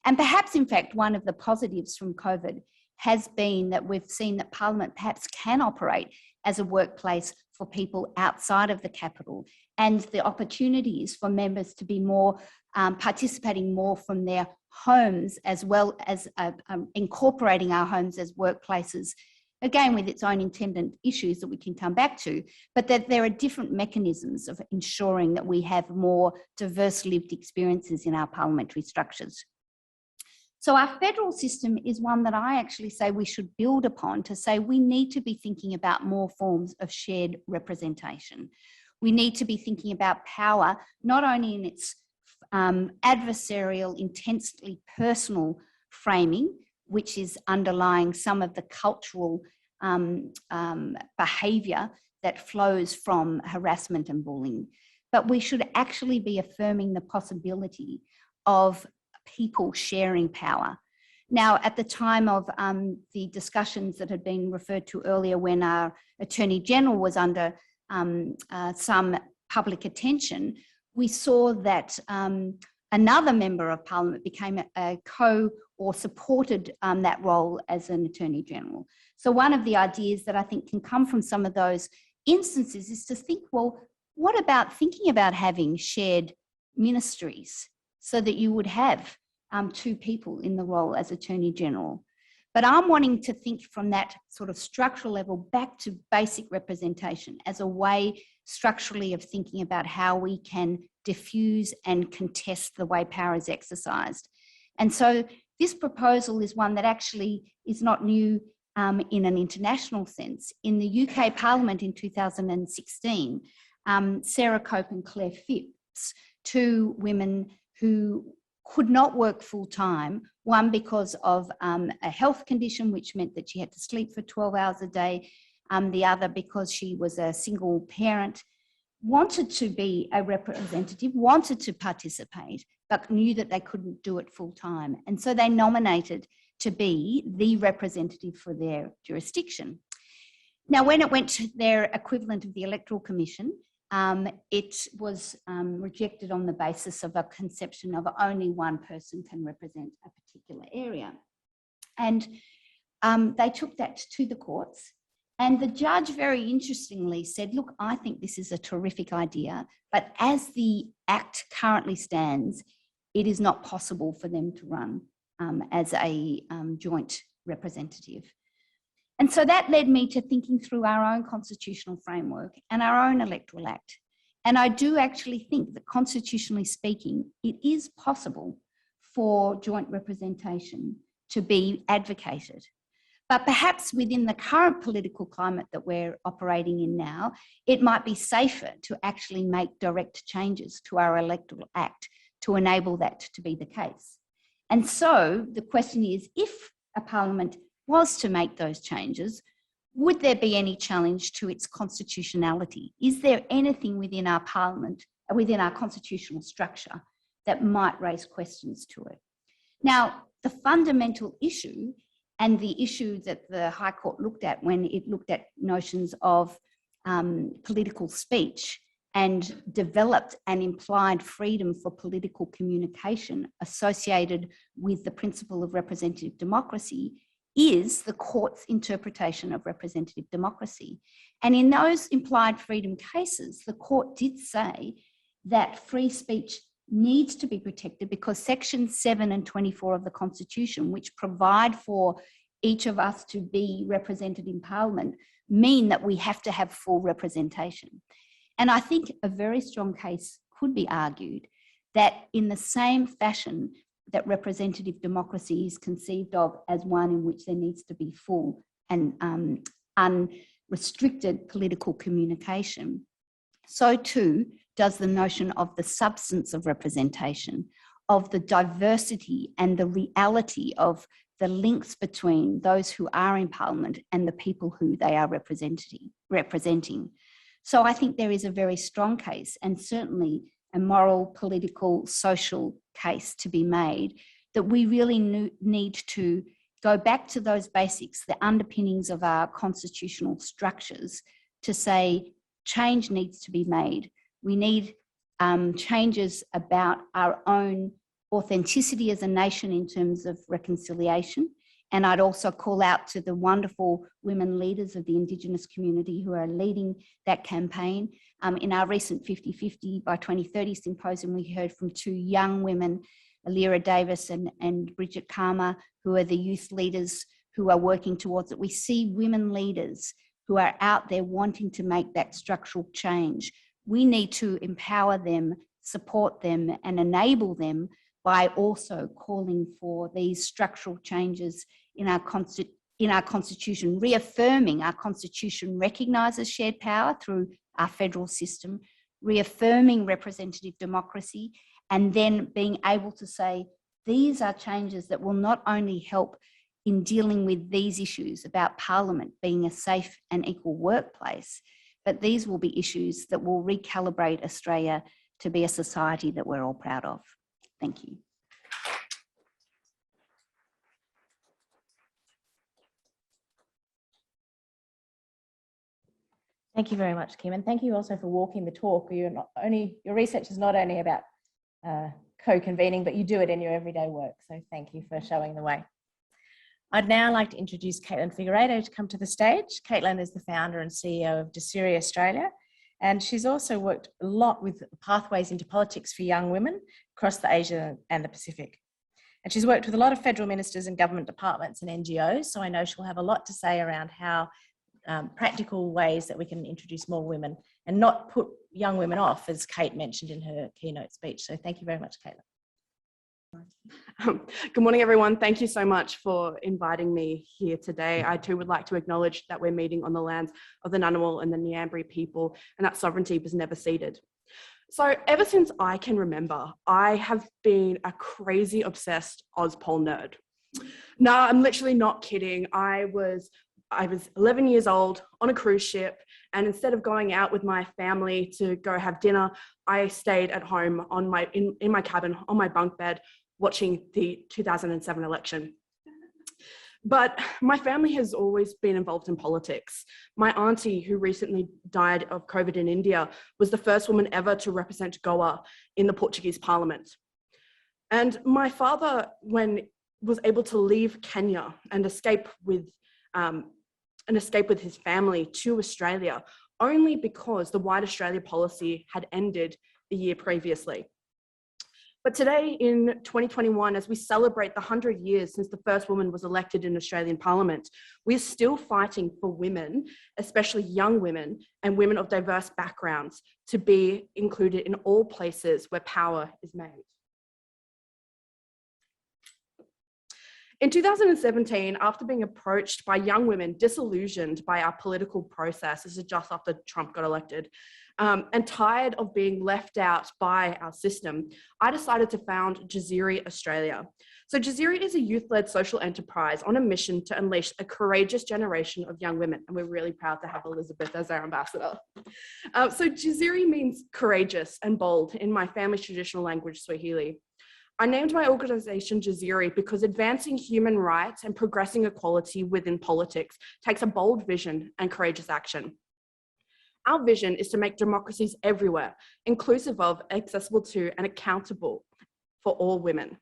And perhaps, in fact, one of the positives from COVID has been that we've seen that Parliament perhaps can operate as a workplace for people outside of the capital, and the opportunities for members to be more participating more from their homes, as well as incorporating our homes as workplaces, again with its own intended issues that we can come back to, but that there are different mechanisms of ensuring that we have more diverse lived experiences in our parliamentary structures. So our federal system is one that I actually say we should build upon to say we need to be thinking about more forms of shared representation. We need to be thinking about power, not only in its adversarial, intensely personal framing, which is underlying some of the cultural behaviour that flows from harassment and bullying, but we should actually be affirming the possibility of people sharing power. Now, at the time of the discussions that had been referred to earlier, when our Attorney General was under some public attention, we saw that another Member of Parliament became a or supported that role as an Attorney General. So one of the ideas that I think can come from some of those instances is to think, well, what about thinking about having shared ministries so that you would have two people in the role as Attorney General? But I'm wanting to think from that sort of structural level back to basic representation as a way structurally of thinking about how we can diffuse and contest the way power is exercised. And so this proposal is one that actually is not new in an international sense. In the UK Parliament in 2016, Sarah Cope and Claire Phipps, two women who could not work full time, one because of a health condition, which meant that she had to sleep for 12 hours a day, the other because she was a single parent, wanted to be a representative, wanted to participate, but knew that they couldn't do it full time. And so they nominated to be the representative for their jurisdiction. Now, when it went to their equivalent of the Electoral Commission, it was rejected on the basis of a conception of only one person can represent a particular area. And they took that to the courts, and the judge very interestingly said, look, I think this is a terrific idea, but as the Act currently stands, it is not possible for them to run as a joint representative. And so that led me to thinking through our own constitutional framework and our own Electoral Act. And I do actually think that constitutionally speaking, it is possible for joint representation to be advocated. But perhaps within the current political climate that we're operating in now, it might be safer to actually make direct changes to our Electoral Act to enable that to be the case. And so the question is, if a parliament was to make those changes, would there be any challenge to its constitutionality? Is there anything within our parliament, within our constitutional structure, that might raise questions to it? Now, the fundamental issue, and the issue that the High Court looked at when it looked at notions of political speech and developed an implied freedom for political communication associated with the principle of representative democracy, is the court's interpretation of representative democracy. And in those implied freedom cases, the court did say that free speech needs to be protected because Sections 7 and 24 of the Constitution, which provide for each of us to be represented in Parliament, mean that we have to have full representation. And I think a very strong case could be argued that in the same fashion that representative democracy is conceived of as one in which there needs to be full and unrestricted political communication, so too does the notion of the substance of representation, of the diversity and the reality of the links between those who are in Parliament and the people who they are representing. So I think there is a very strong case, and certainly a moral, political, social case to be made, that we really need to go back to those basics, the underpinnings of our constitutional structures, to say change needs to be made. We need changes about our own authenticity as a nation in terms of reconciliation. And I'd also call out to the wonderful women leaders of the Indigenous community who are leading that campaign. In our recent 50-50 by 2030 symposium, we heard from two young women, Alira Davis and Bridget Karma, who are the youth leaders who are working towards it. We see women leaders who are out there wanting to make that structural change. We need to empower them, support them, and enable them by also calling for these structural changes in our Constitution, reaffirming our Constitution recognises shared power through our federal system, reaffirming representative democracy, and then being able to say, these are changes that will not only help in dealing with these issues about Parliament being a safe and equal workplace, but these will be issues that will recalibrate Australia to be a society that we're all proud of. Thank you. Thank you very much, Kim, and thank you also for walking the talk. Your research is not only about co-convening, but you do it in your everyday work. So thank you for showing the way. I'd now like to introduce Caitlin Figueiredo to come to the stage. Caitlin is the founder and CEO of Jasiri Australia, and she's also worked a lot with pathways into politics for young women across the Asia and the Pacific. And she's worked with a lot of federal ministers and government departments and NGOs, so I know she'll have a lot to say around how practical ways that we can introduce more women and not put young women off, as Kate mentioned in her keynote speech. So thank you very much, Caitlin. Good morning, everyone. Thank you so much for inviting me here today. I too would like to acknowledge that we're meeting on the lands of the Ngunnawal and the Ngambri people, and that sovereignty was never ceded. So ever since I can remember, I have been a crazy obsessed Ozpol nerd. No, I'm literally not kidding. I was 11 years old on a cruise ship, and instead of going out with my family to go have dinner, I stayed at home in my cabin on my bunk bed watching the 2007 election. But my family has always been involved in politics. My auntie, who recently died of COVID in India, was the first woman ever to represent Goa in the Portuguese parliament. And my father, was able to leave Kenya and escape with his family to Australia, only because the White Australia policy had ended the year previously. But today in 2021, as we celebrate the 100 years since the first woman was elected in Australian Parliament, we're still fighting for women, especially young women and women of diverse backgrounds, to be included in all places where power is made. In 2017, after being approached by young women disillusioned by our political process, this is just after Trump got elected, and tired of being left out by our system, I decided to found Jasiri Australia. So Jasiri is a youth-led social enterprise on a mission to unleash a courageous generation of young women, and we're really proud to have Elizabeth as our ambassador. So Jasiri means courageous and bold in my family's traditional language, Swahili. I named my organization Jasiri because advancing human rights and progressing equality within politics takes a bold vision and courageous action. Our vision is to make democracies everywhere, inclusive of, accessible to, and accountable for all women.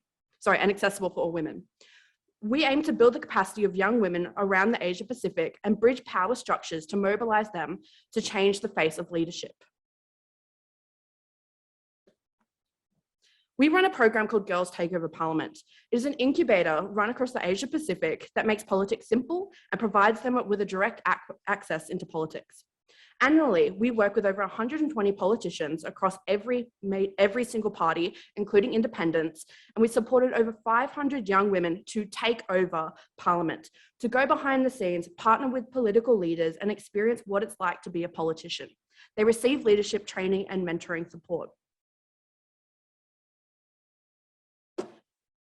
And accessible for all women. We aim to build the capacity of young women around the Asia Pacific and bridge power structures to mobilize them to change the face of leadership. We run a program called Girls Take Over Parliament. It is an incubator run across the Asia Pacific that makes politics simple and provides them with a direct access into politics. Annually, we work with over 120 politicians across every single party, including independents, and we supported over 500 young women to take over Parliament, to go behind the scenes, partner with political leaders, and experience what it's like to be a politician. They receive leadership training and mentoring support.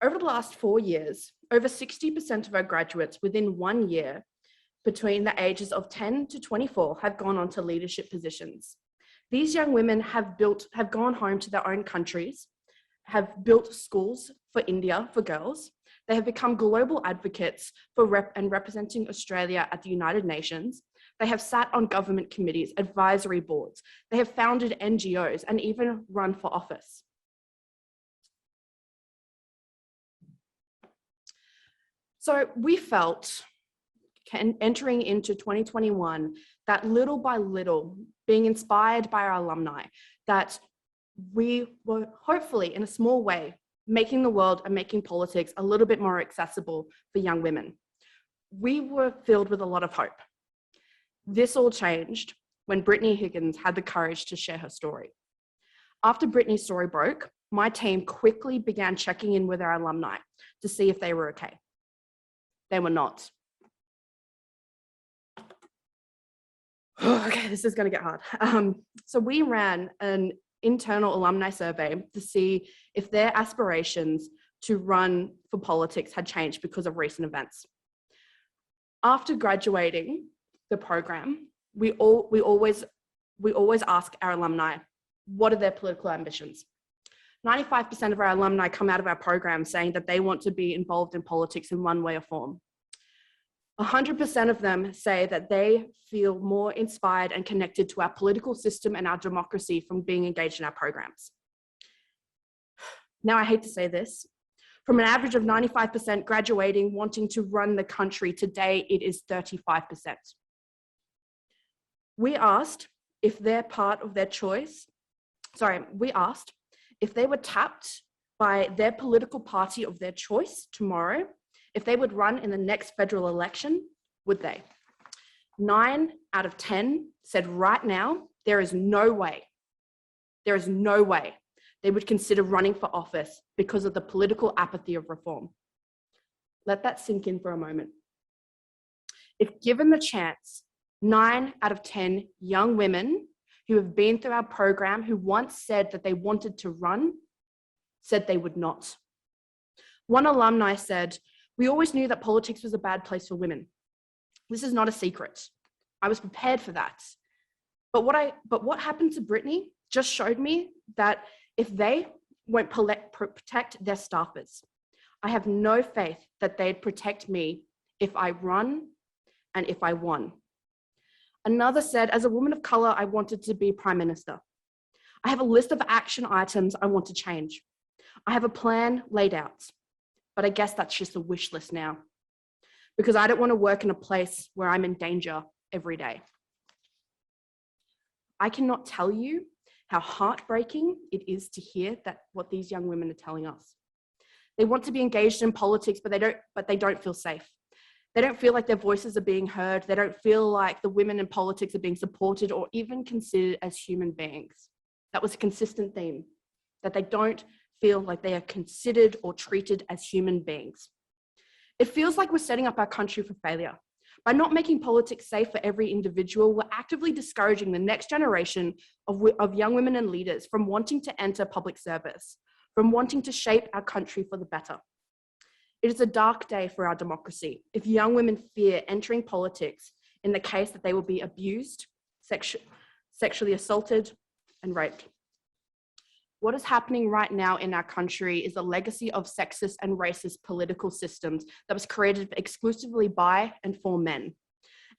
Over the last 4 years, over 60% of our graduates within 1 year between the ages of 10 to 24 have gone on to leadership positions. These young women have gone home to their own countries, have built schools for India for girls. They have become global advocates for representing Australia at the United Nations. They have sat on government committees, advisory boards. They have founded NGOs and even run for office. So we felt, entering into 2021, that little by little, being inspired by our alumni, that we were hopefully in a small way making the world and making politics a little bit more accessible for young women. We were filled with a lot of hope. This all changed when Brittany Higgins had the courage to share her story. After Brittany's story broke, my team quickly began checking in with our alumni to see if they were okay. They were not. Okay, this is going to get hard. So we ran an internal alumni survey to see if their aspirations to run for politics had changed because of recent events. After graduating the program, we always ask our alumni, what are their political ambitions? 95% of our alumni come out of our program saying that they want to be involved in politics in one way or form. 100% of them say that they feel more inspired and connected to our political system and our democracy from being engaged in our programs. Now, I hate to say this, from an average of 95% graduating, wanting to run the country, today it is 35%. We asked if they're part of their choice, we asked if they were tapped by their political party of their choice tomorrow, if they would run in the next federal election, would they? 9 out of 10 said right now, there is no way they would consider running for office because of the political apathy of reform. Let that sink in for a moment. If given the chance, 9 out of 10 young women who have been through our program, who once said that they wanted to run, said they would not. One alumni said, "We always knew that politics was a bad place for women. This is not a secret. I was prepared for that. But what happened to Brittany just showed me that if they won't protect their staffers, I have no faith that they'd protect me if I run, and if I won. Another said, as a woman of colour, I wanted to be Prime Minister. I have a list of action items I want to change. I have a plan laid out, but I guess that's just a wish list now, because I don't want to work in a place where I'm in danger every day. I cannot tell you how heartbreaking it is to hear that what these young women are telling us. They want to be engaged in politics, but they don't feel safe. They don't feel like their voices are being heard. They don't feel like the women in politics are being supported or even considered as human beings. That was a consistent theme, that they don't feel like they are considered or treated as human beings. It feels like we're setting up our country for failure. By not making politics safe for every individual, we're actively discouraging the next generation of young women and leaders from wanting to enter public service, from wanting to shape our country for the better. It is a dark day for our democracy if young women fear entering politics in the case that they will be abused, sexually assaulted, and raped. What is happening right now in our country is a legacy of sexist and racist political systems that was created exclusively by and for men.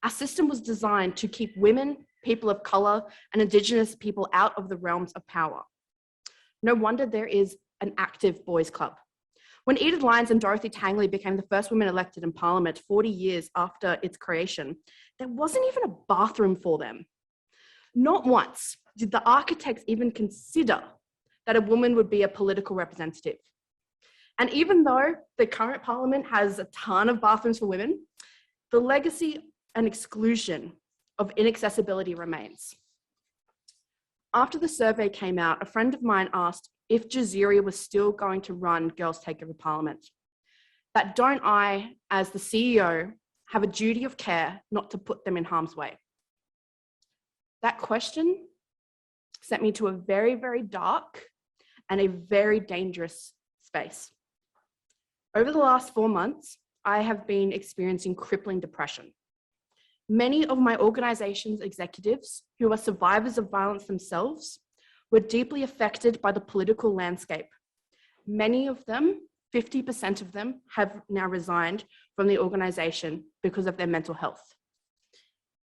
Our system was designed to keep women, people of colour, and Indigenous people out of the realms of power. No wonder there is an active boys' club. When Edith Lyons and Dorothy Tangley became the first women elected in Parliament 40 years after its creation, there wasn't even a bathroom for them. Not once did the architects even consider that a woman would be a political representative. And even though the current Parliament has a ton of bathrooms for women, the legacy and exclusion of inaccessibility remains. After the survey came out, a friend of mine asked if Jasiri was still going to run Girls Take Over Parliament. That don't I, as the CEO, have a duty of care not to put them in harm's way? That question sent me to a very, very dark and a very dangerous space. Over the last 4 months, I have been experiencing crippling depression. Many of my organisation's executives, who are survivors of violence themselves, were deeply affected by the political landscape. Many of them, 50% of them, have now resigned from the organisation because of their mental health.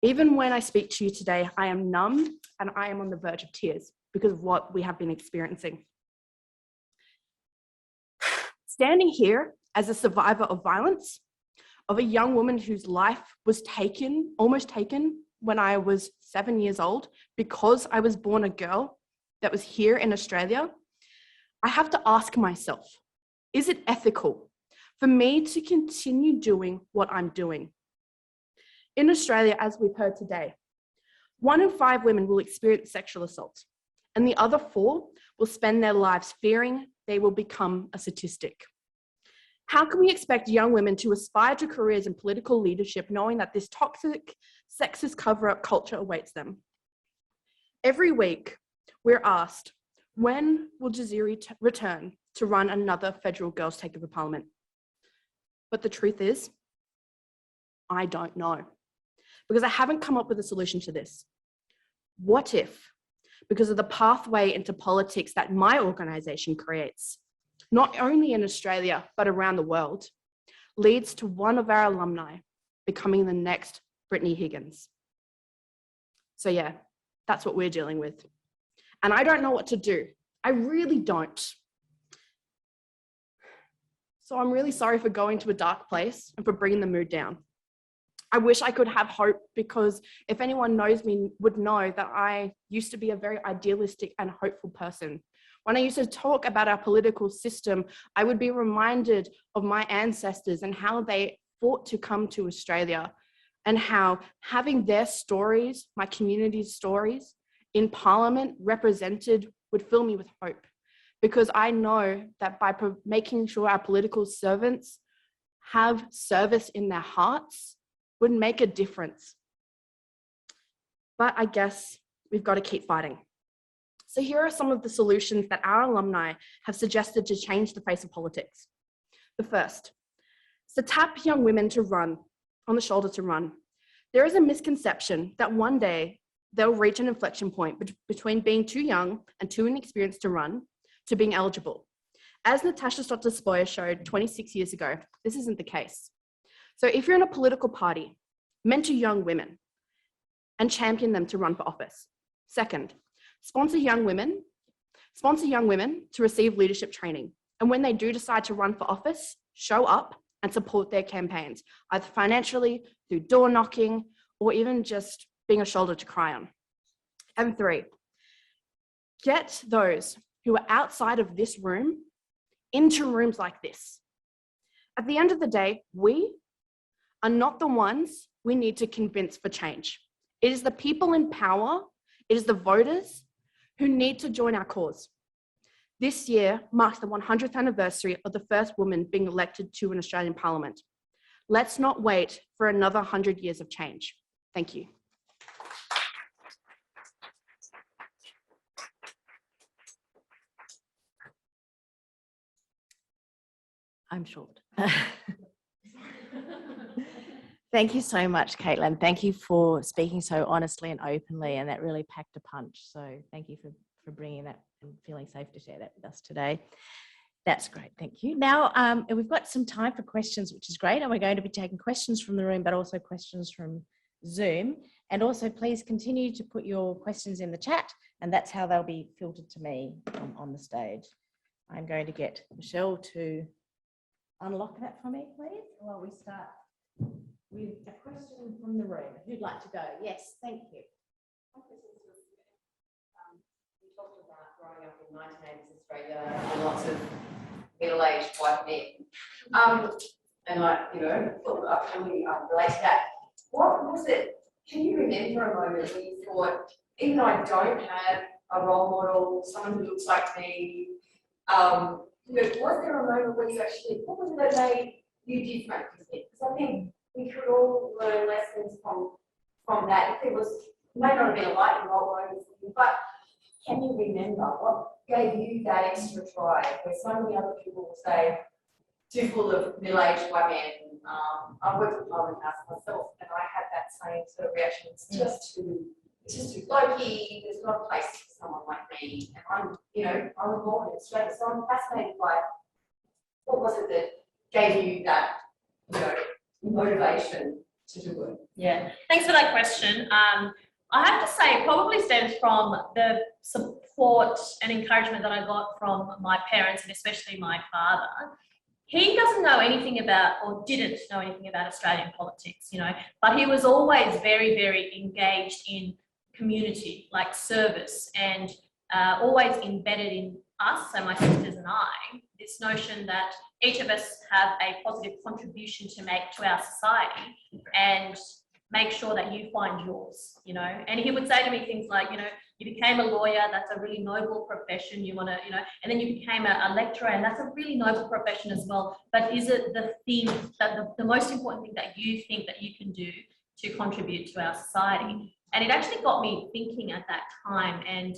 Even when I speak to you today, I am numb and I am on the verge of tears because of what we have been experiencing. Standing here as a survivor of violence, of a young woman whose life was almost taken when I was 7 years old because I was born a girl that was here in Australia, I have to ask myself, is it ethical for me to continue doing what I'm doing? In Australia, as we've heard today, 1 in 5 women will experience sexual assault, and the other 4 will spend their lives fearing they will become a statistic. How can we expect young women to aspire to careers in political leadership knowing that this toxic, sexist cover-up culture awaits them? Every week, we're asked, when will Jasiri return to run another federal Girls Take Over Parliament? But the truth is, I don't know, because I haven't come up with a solution to this. What if, because of the pathway into politics that my organisation creates, not only in Australia, but around the world, leads to one of our alumni becoming the next Brittany Higgins? So yeah, that's what we're dealing with. And I don't know what to do. I really don't. So I'm really sorry for going to a dark place and for bringing the mood down. I wish I could have hope, because if anyone knows me would know that I used to be a very idealistic and hopeful person. When I used to talk about our political system, I would be reminded of my ancestors and how they fought to come to Australia, and how having their stories, my community's stories, in Parliament represented would fill me with hope. Because I know that by making sure our political servants have service in their hearts would make a difference. But I guess we've got to keep fighting. So here are some of the solutions that our alumni have suggested to change the face of politics. The first is to tap young women to run, on the shoulder to run. There is a misconception that one day they'll reach an inflection point between being too young and too inexperienced to run to being eligible. As Natasha Stott-Despoja showed 26 years ago, this isn't the case. So if you're in a political party, mentor young women and champion them to run for office. Second, sponsor young women to receive leadership training. And when they do decide to run for office, show up and support their campaigns, either financially, through door knocking, or even just being a shoulder to cry on. And three, get those who are outside of this room into rooms like this. At the end of the day, we are not the ones we need to convince for change. It is the people in power, it is the voters who need to join our cause. This year marks the 100th anniversary of the first woman being elected to an Australian Parliament. Let's not wait for another 100 years of change. Thank you. I'm short. Thank you so much, Caitlin. Thank you for speaking so honestly and openly, and that really packed a punch. So thank you for bringing that and feeling safe to share that with us today. That's great, thank you. Now, we've got some time for questions, which is great, and we're going to be taking questions from the room, but also questions from Zoom. And also, please continue to put your questions in the chat, and that's how they'll be filtered to me on the stage. I'm going to get Michelle to unlock that for me, please, while we start with a question from the room. Who'd like to go? Yes, thank you. You talked about growing up in 1980s Australia and lots of middle-aged white men. And I, thought I can relate to that. What was it? Can you remember a moment when you thought, even though I don't have a role model, someone who looks like me, was there a moment where you actually, what was it that made you different? Because I think we could all learn lessons from that. If it was, may not have been a lightning role moment, but can you remember what gave you that extra try where so many other people will say, too full of middle-aged white men? I worked at Parliament House myself, and I had that same sort of reaction. It's just too blokey. There's not a place for someone like me. And I was born in Australia, so I'm fascinated by what was it that gave you that, motivation to do it. Yeah, thanks for that question. I have to say it probably stems from the support and encouragement that I got from my parents, and especially my father. He doesn't know anything about, or didn't know anything about Australian politics, but he was always very, very engaged in community, like service, and always embedded in us, so my sisters and I, this notion that each of us have a positive contribution to make to our society, and make sure that you find yours, And he would say to me things like, you became a lawyer, that's a really noble profession, you want to, and then you became a lecturer, and that's a really noble profession as well. But is it the thing, that the most important thing that you think that you can do to contribute to our society? And it actually got me thinking at that time. And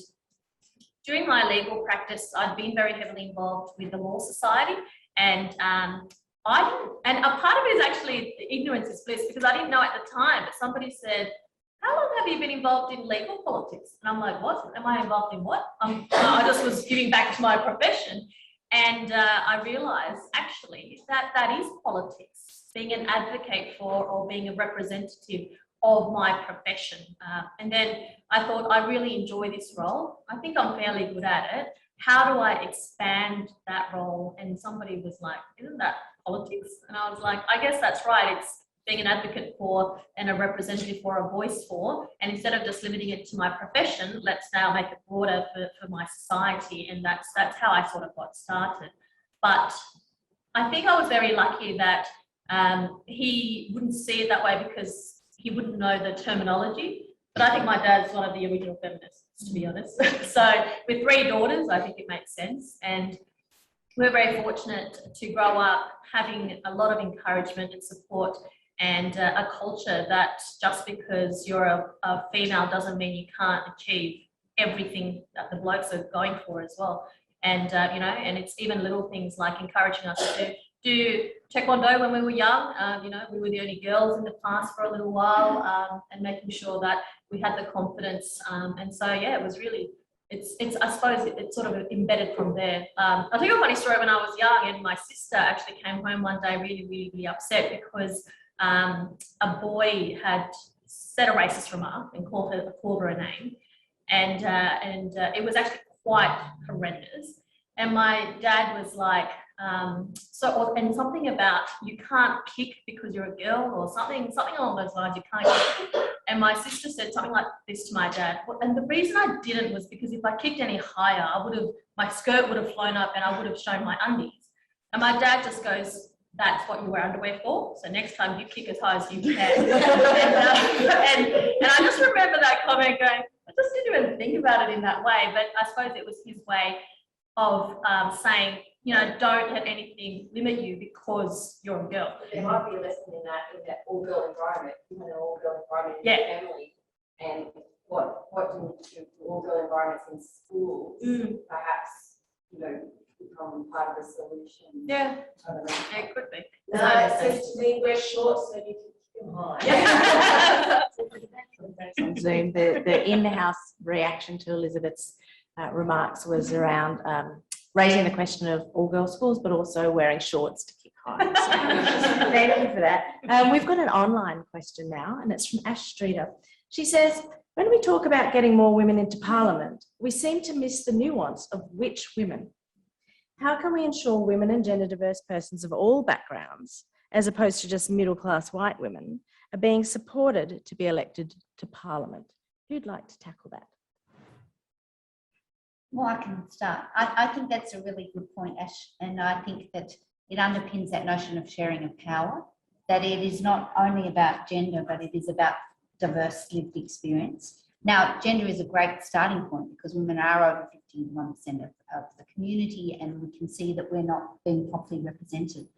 during my legal practice, I'd been very heavily involved with the Law Society, and a part of it is actually ignorance is bliss, because I didn't know at the time, but somebody said, how long have you been involved in legal politics? And I'm like, what? Am I involved in what? I just was giving back to my profession. And I realized actually that is politics, being an advocate for or being a representative of my profession. And then I thought, I really enjoy this role. I think I'm fairly good at it. How do I expand that role? And somebody was like, isn't that politics? And I was like, I guess that's right. It's being an advocate for and a representative for, a voice for. And instead of just limiting it to my profession, let's now make it broader for my society. And that's how I sort of got started. But I think I was very lucky that he wouldn't see it that way because he wouldn't know the terminology. But I think my dad's one of the original feminists, to be honest. So with 3 daughters, I think it makes sense. And we're very fortunate to grow up having a lot of encouragement and support, and a culture that just because you're a female doesn't mean you can't achieve everything that the blokes are going for as well. And, and it's even little things like encouraging us to do taekwondo when we were young. We were the only girls in the class for a little while, and making sure that we had the confidence. And so, yeah, it was really, I suppose it's sort of embedded from there. I'll tell you a funny story. When I was young, and my sister actually came home one day really, really, really upset because a boy had said a racist remark and called her a name, and it was actually quite horrendous. And my dad was like, and something about you can't kick because you're a girl, or something along those lines. You can't kick. And my sister said something like this to my dad. And the reason I didn't was because if I kicked any higher, my skirt would have flown up and I would have shown my undies. And my dad just goes, "That's what you wear underwear for. So next time you kick as high as you can." and I just remember that comment going, I just didn't even think about it in that way. But I suppose it was his way of saying, you know, don't let anything limit you because you're a girl. But there might be a lesson in that all-girl environment, even an all-girl environment in your family, and what do all-girl environments in schools perhaps, you know, become part of the solution. Yeah, it could be. It says to me, we're short, so you can high. On Zoom, the in-house reaction to Elizabeth's remarks was around raising the question of all-girl schools, but also wearing shorts to kick high. So, thank you for that. We've got an online question now, and it's from Ash Streeter. She says, when we talk about getting more women into Parliament, we seem to miss the nuance of which women. How can we ensure women and gender diverse persons of all backgrounds, as opposed to just middle-class white women, are being supported to be elected to Parliament? Who'd like to tackle that? Well, I can start. I think that's a really good point, Ash, and I think that it underpins that notion of sharing of power, that it is not only about gender, but it is about diverse lived experience. Now, gender is a great starting point because women are over 51% of the community, and we can see that we're not being properly represented.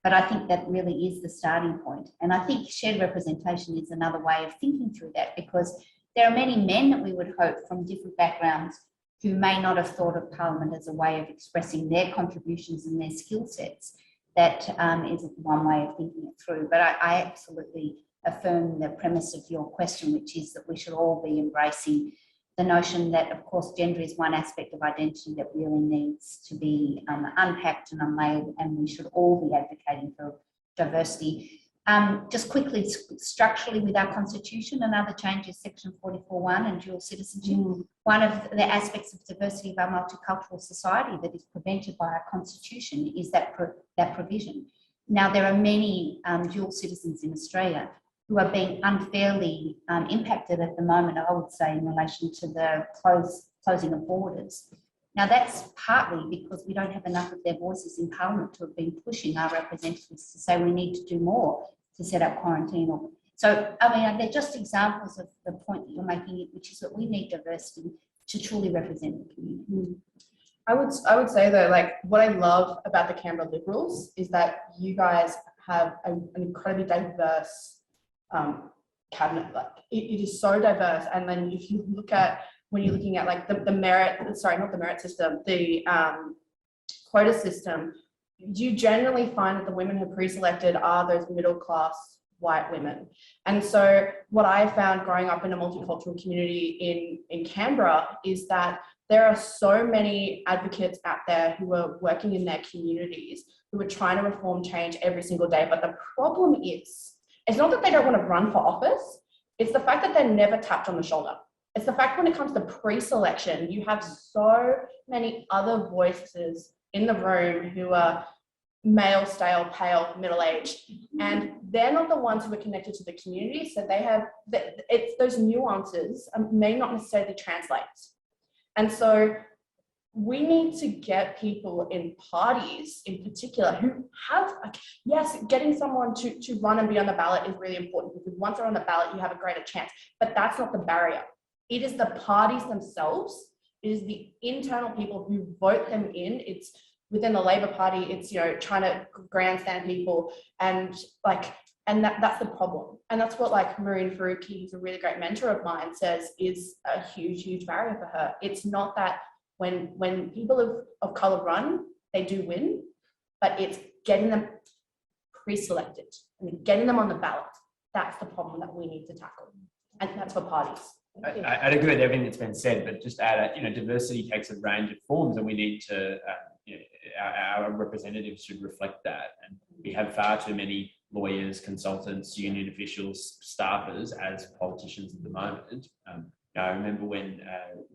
But I think that really is the starting point. And I think shared representation is another way of thinking through that, because there are many men that we would hope from different backgrounds who may not have thought of Parliament as a way of expressing their contributions and their skill sets. That is one way of thinking it through. But I absolutely affirm the premise of your question, which is that we should all be embracing the notion that, of course, gender is one aspect of identity that really needs to be unpacked and unlaid, and we should all be advocating for diversity. Just quickly, structurally with our constitution, another change is section 44(1) and dual citizenship. One of the aspects of diversity of our multicultural society that is prevented by our constitution is that provision. Now, there are many dual citizens in Australia who are being unfairly impacted at the moment, I would say, in relation to the closing of borders. Now, that's partly because we don't have enough of their voices in Parliament to have been pushing our representatives to say we need to do more to set up quarantine. So, I mean, they're just examples of the point that you're making, which is that we need diversity to truly represent the community. I would say though, like, what I love about the Canberra Liberals is that you guys have an incredibly diverse cabinet. Like, it is so diverse. And then if you look at, when you're looking at like the merit, sorry, not the merit system, the quota system, you generally find that the women who are pre-selected are those middle class white women. And so what I found growing up in a multicultural community in Canberra is that there are so many advocates out there who are working in their communities, who are trying to reform change every single day. But the problem is, it's not that they don't want to run for office, it's the fact that they're never tapped on the shoulder. It's the fact when it comes to pre-selection, you have so many other voices in the room who are male, stale, pale, middle-aged, and they're not the ones who are connected to the community. So they have, it's those nuances may not necessarily translate. And so we need to get people in parties in particular who have, like, yes, getting someone to run and be on the ballot is really important, because once they're on the ballot, you have a greater chance, but that's not the barrier. It is the parties themselves. It is the internal people who vote them in. It's within the Labor Party, it's, you know, trying to grandstand people, and like, and that's the problem. And that's what, like, Marine Faruqi, who's a really great mentor of mine, says is a huge, huge barrier for her. It's not that when people of colour run, they do win, but it's getting them pre-selected and getting them on the ballot. That's the problem that we need to tackle, and that's for parties. I'd agree with everything that's been said, but just add, diversity takes a range of forms, and we need to, our representatives should reflect that. And we have far too many lawyers, consultants, union officials, staffers as politicians at the moment. I remember when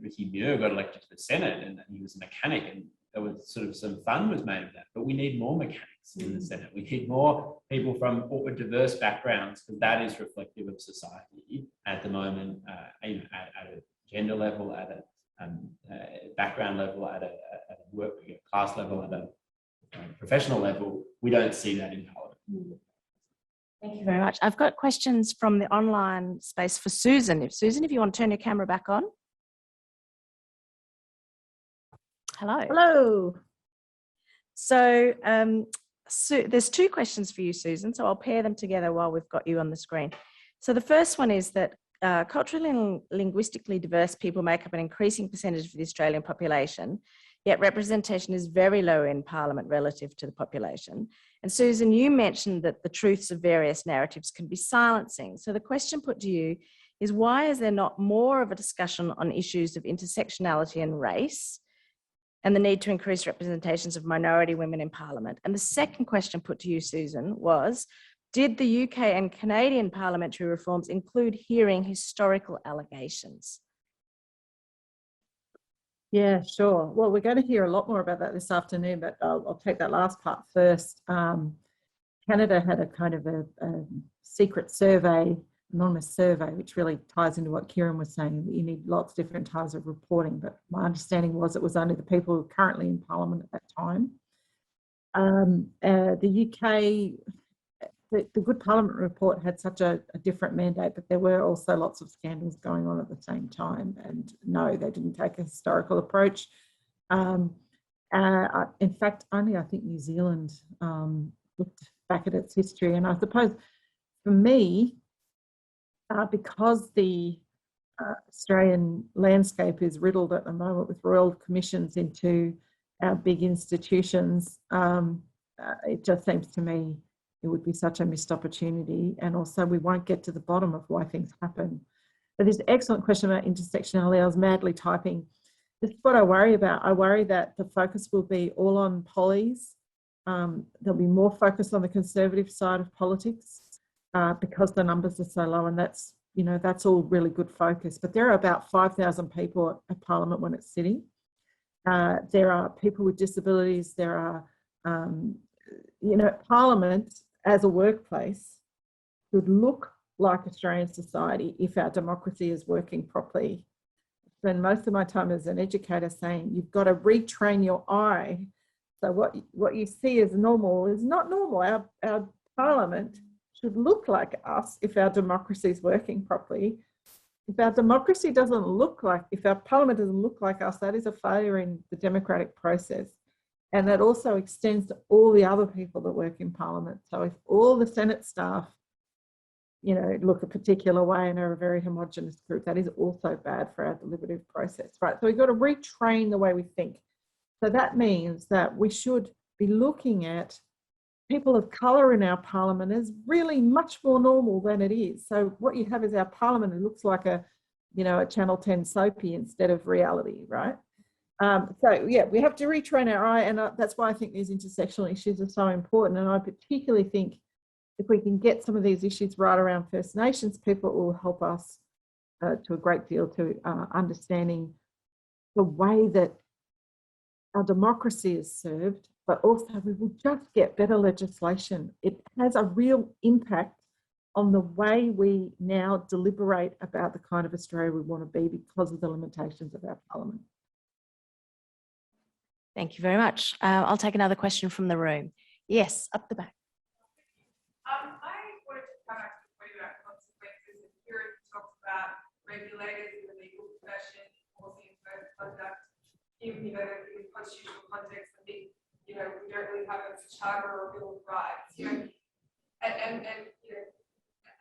Ricky Muir got elected to the Senate and he was a mechanic, and there was sort of some fun was made of that. But we need more mechanics in the Senate. We need more people from diverse backgrounds, because that is reflective of society at the moment, at a gender level, at a background level, at a work class level, at a professional level. We don't see that in Parliament. Thank you very much. I've got questions from the online space for Susan. Susan, if you want to turn your camera back on. Hello. Hello. So, there's two questions for you, Susan, so I'll pair them together while we've got you on the screen. So the first one is that culturally and linguistically diverse people make up an increasing percentage of the Australian population, yet representation is very low in Parliament relative to the population. And Susan, you mentioned that the truths of various narratives can be silencing. So the question put to you is, why is there not more of a discussion on issues of intersectionality and race, and the need to increase representations of minority women in Parliament? And the second question put to you, Susan, was, did the UK and Canadian parliamentary reforms include hearing historical allegations? Yeah, sure. Well, we're going to hear a lot more about that this afternoon, but I'll take that last part first. Canada had a kind of a secret survey, anonymous survey, which really ties into what Kieran was saying, that you need lots of different types of reporting. But my understanding was it was only the people who were currently in Parliament at that time. The UK, the Good Parliament report had such a different mandate, but there were also lots of scandals going on at the same time. And no, they didn't take a historical approach. In fact, only I think New Zealand looked back at its history. And I suppose for me, because the Australian landscape is riddled at the moment with royal commissions into our big institutions, it just seems to me it would be such a missed opportunity, and also we won't get to the bottom of why things happen. But this excellent question about intersectionality, I was madly typing. This is what I worry about. I worry that the focus will be all on pollies. There'll be more focus on the conservative side of politics because the numbers are so low, and that's, you know, that's all really good focus. But there are about 5,000 people at Parliament when it's sitting. There are people with disabilities. There are, you know, Parliament as a workplace should look like Australian society if our democracy is working properly. I spend most of my time as an educator saying you've got to retrain your eye. So what you see as normal is not normal. Our Parliament should look like us if our democracy is working properly. If our democracy doesn't look like, if our Parliament doesn't look like us, that is a failure in the democratic process. And that also extends to all the other people that work in Parliament. So if all the Senate staff, you know, look a particular way and are a very homogenous group, that is also bad for our deliberative process, right? So we've got to retrain the way we think. So that means that we should be looking at people of colour in our Parliament as really much more normal than it is. So what you have is our Parliament who looks like a, you know, a Channel 10 soapy instead of reality, right? So yeah, we have to retrain our eye, and that's why I think these intersectional issues are so important. And I particularly think if we can get some of these issues right around First Nations people, it will help us to a great deal to understanding the way that our democracy is served, but also we will just get better legislation. It has a real impact on the way we now deliberate about the kind of Australia we want to be because of the limitations of our Parliament. Thank you very much. I'll take another question from the room. Yes, up the back. I wanted to come back to the point about consequences, and Kieran talks about regulators in the legal profession enforcing code of conduct. In the constitutional context, I think, you know, we don't really have a charter or a bill of rights, you know, and you know,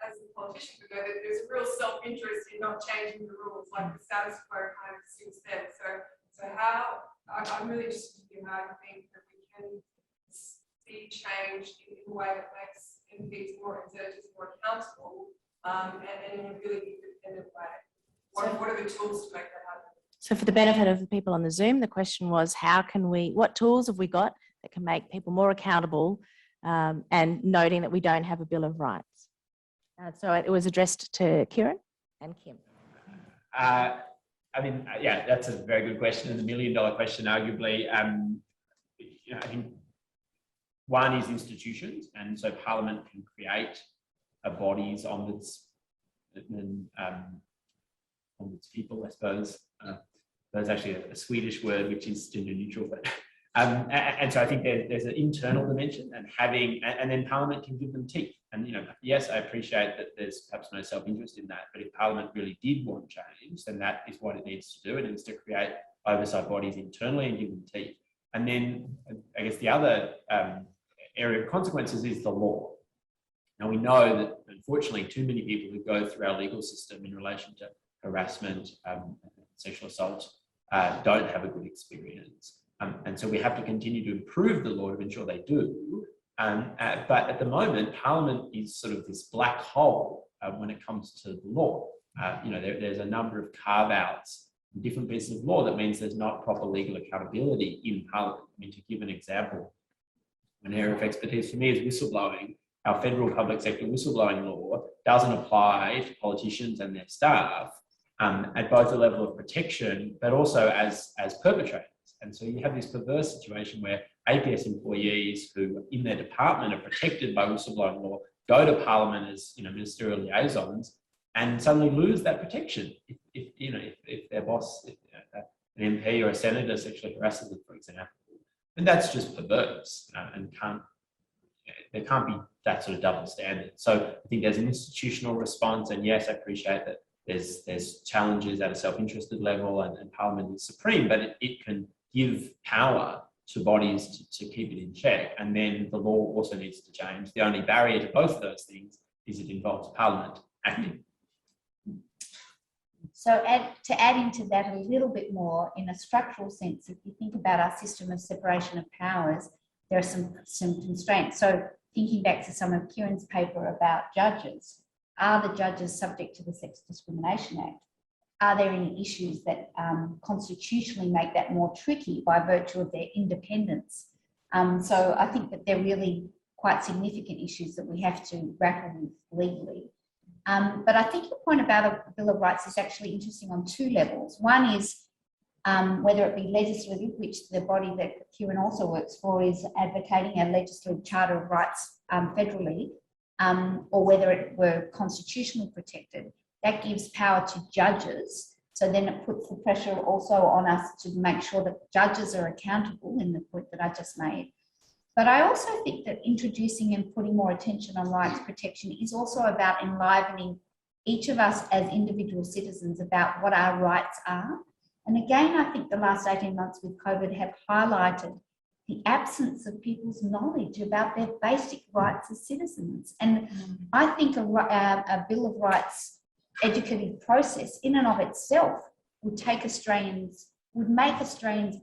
as a politician, we know that there's a real self-interest in not changing the rules, like the status quo kind of since then. So how, I'm really interested in how you think that we can see change in a way that makes MPs more exerters more accountable, and in a really independent way. What are the tools to make that happen? So for the benefit of the people on the Zoom, the question was, how can we, what tools have we got that can make people more accountable and noting that we don't have a Bill of Rights. So it was addressed to Kieran and Kim. I mean, yeah, that's a very good question, and $1 million question, arguably. I think one is institutions, and so Parliament can create bodies, ombuds, ombuds people, I suppose. There's actually a Swedish word which is gender neutral, but and so I think there's an internal dimension, and then Parliament can give them teeth. And yes, I appreciate that there's perhaps no self-interest in that, but if Parliament really did want change, then that is what it needs to do. It needs to create oversight bodies internally and give them teeth. And then I guess the other area of consequences is the law. Now we know that unfortunately too many people who go through our legal system in relation to harassment, sexual assault, don't have a good experience. And so we have to continue to improve the law to ensure they do. But at the moment, Parliament is sort of this black hole when it comes to the law. There's a number of carve-outs in different pieces of law that means there's not proper legal accountability in Parliament. I mean, to give an example, an area of expertise for me is whistleblowing. Our federal public sector whistleblowing law doesn't apply to politicians and their staff at both the level of protection, but also as perpetrators. And so you have this perverse situation where APS employees who in their department are protected by whistleblowing law go to Parliament as ministerial liaisons and suddenly lose that protection if their boss, an MP or a senator sexually harasses them, for example. And that's just perverse and there can't be that sort of double standard. So I think there's an institutional response, and yes, I appreciate that there's challenges at a self-interested level and Parliament is supreme, but it can give power to bodies to keep it in check. And then the law also needs to change. The only barrier to both of those things is it involves Parliament acting. So to add into that a little bit more, in a structural sense, if you think about our system of separation of powers, there are some constraints. So thinking back to some of Kieran's paper about judges, are the judges subject to the Sex Discrimination Act? Are there any issues that constitutionally make that more tricky by virtue of their independence? So I think that they're really quite significant issues that we have to grapple with legally. But I think your point about a Bill of Rights is actually interesting on two levels. One is whether it be legislative, which the body that Kieran also works for is advocating a legislative charter of rights federally, or whether it were constitutionally protected. That gives power to judges. So then it puts the pressure also on us to make sure that judges are accountable in the point that I just made. But I also think that introducing and putting more attention on rights protection is also about enlivening each of us as individual citizens about what our rights are. And again, I think the last 18 months with COVID have highlighted the absence of people's knowledge about their basic rights as citizens. And I think a Bill of Rights educative process in and of itself would make Australians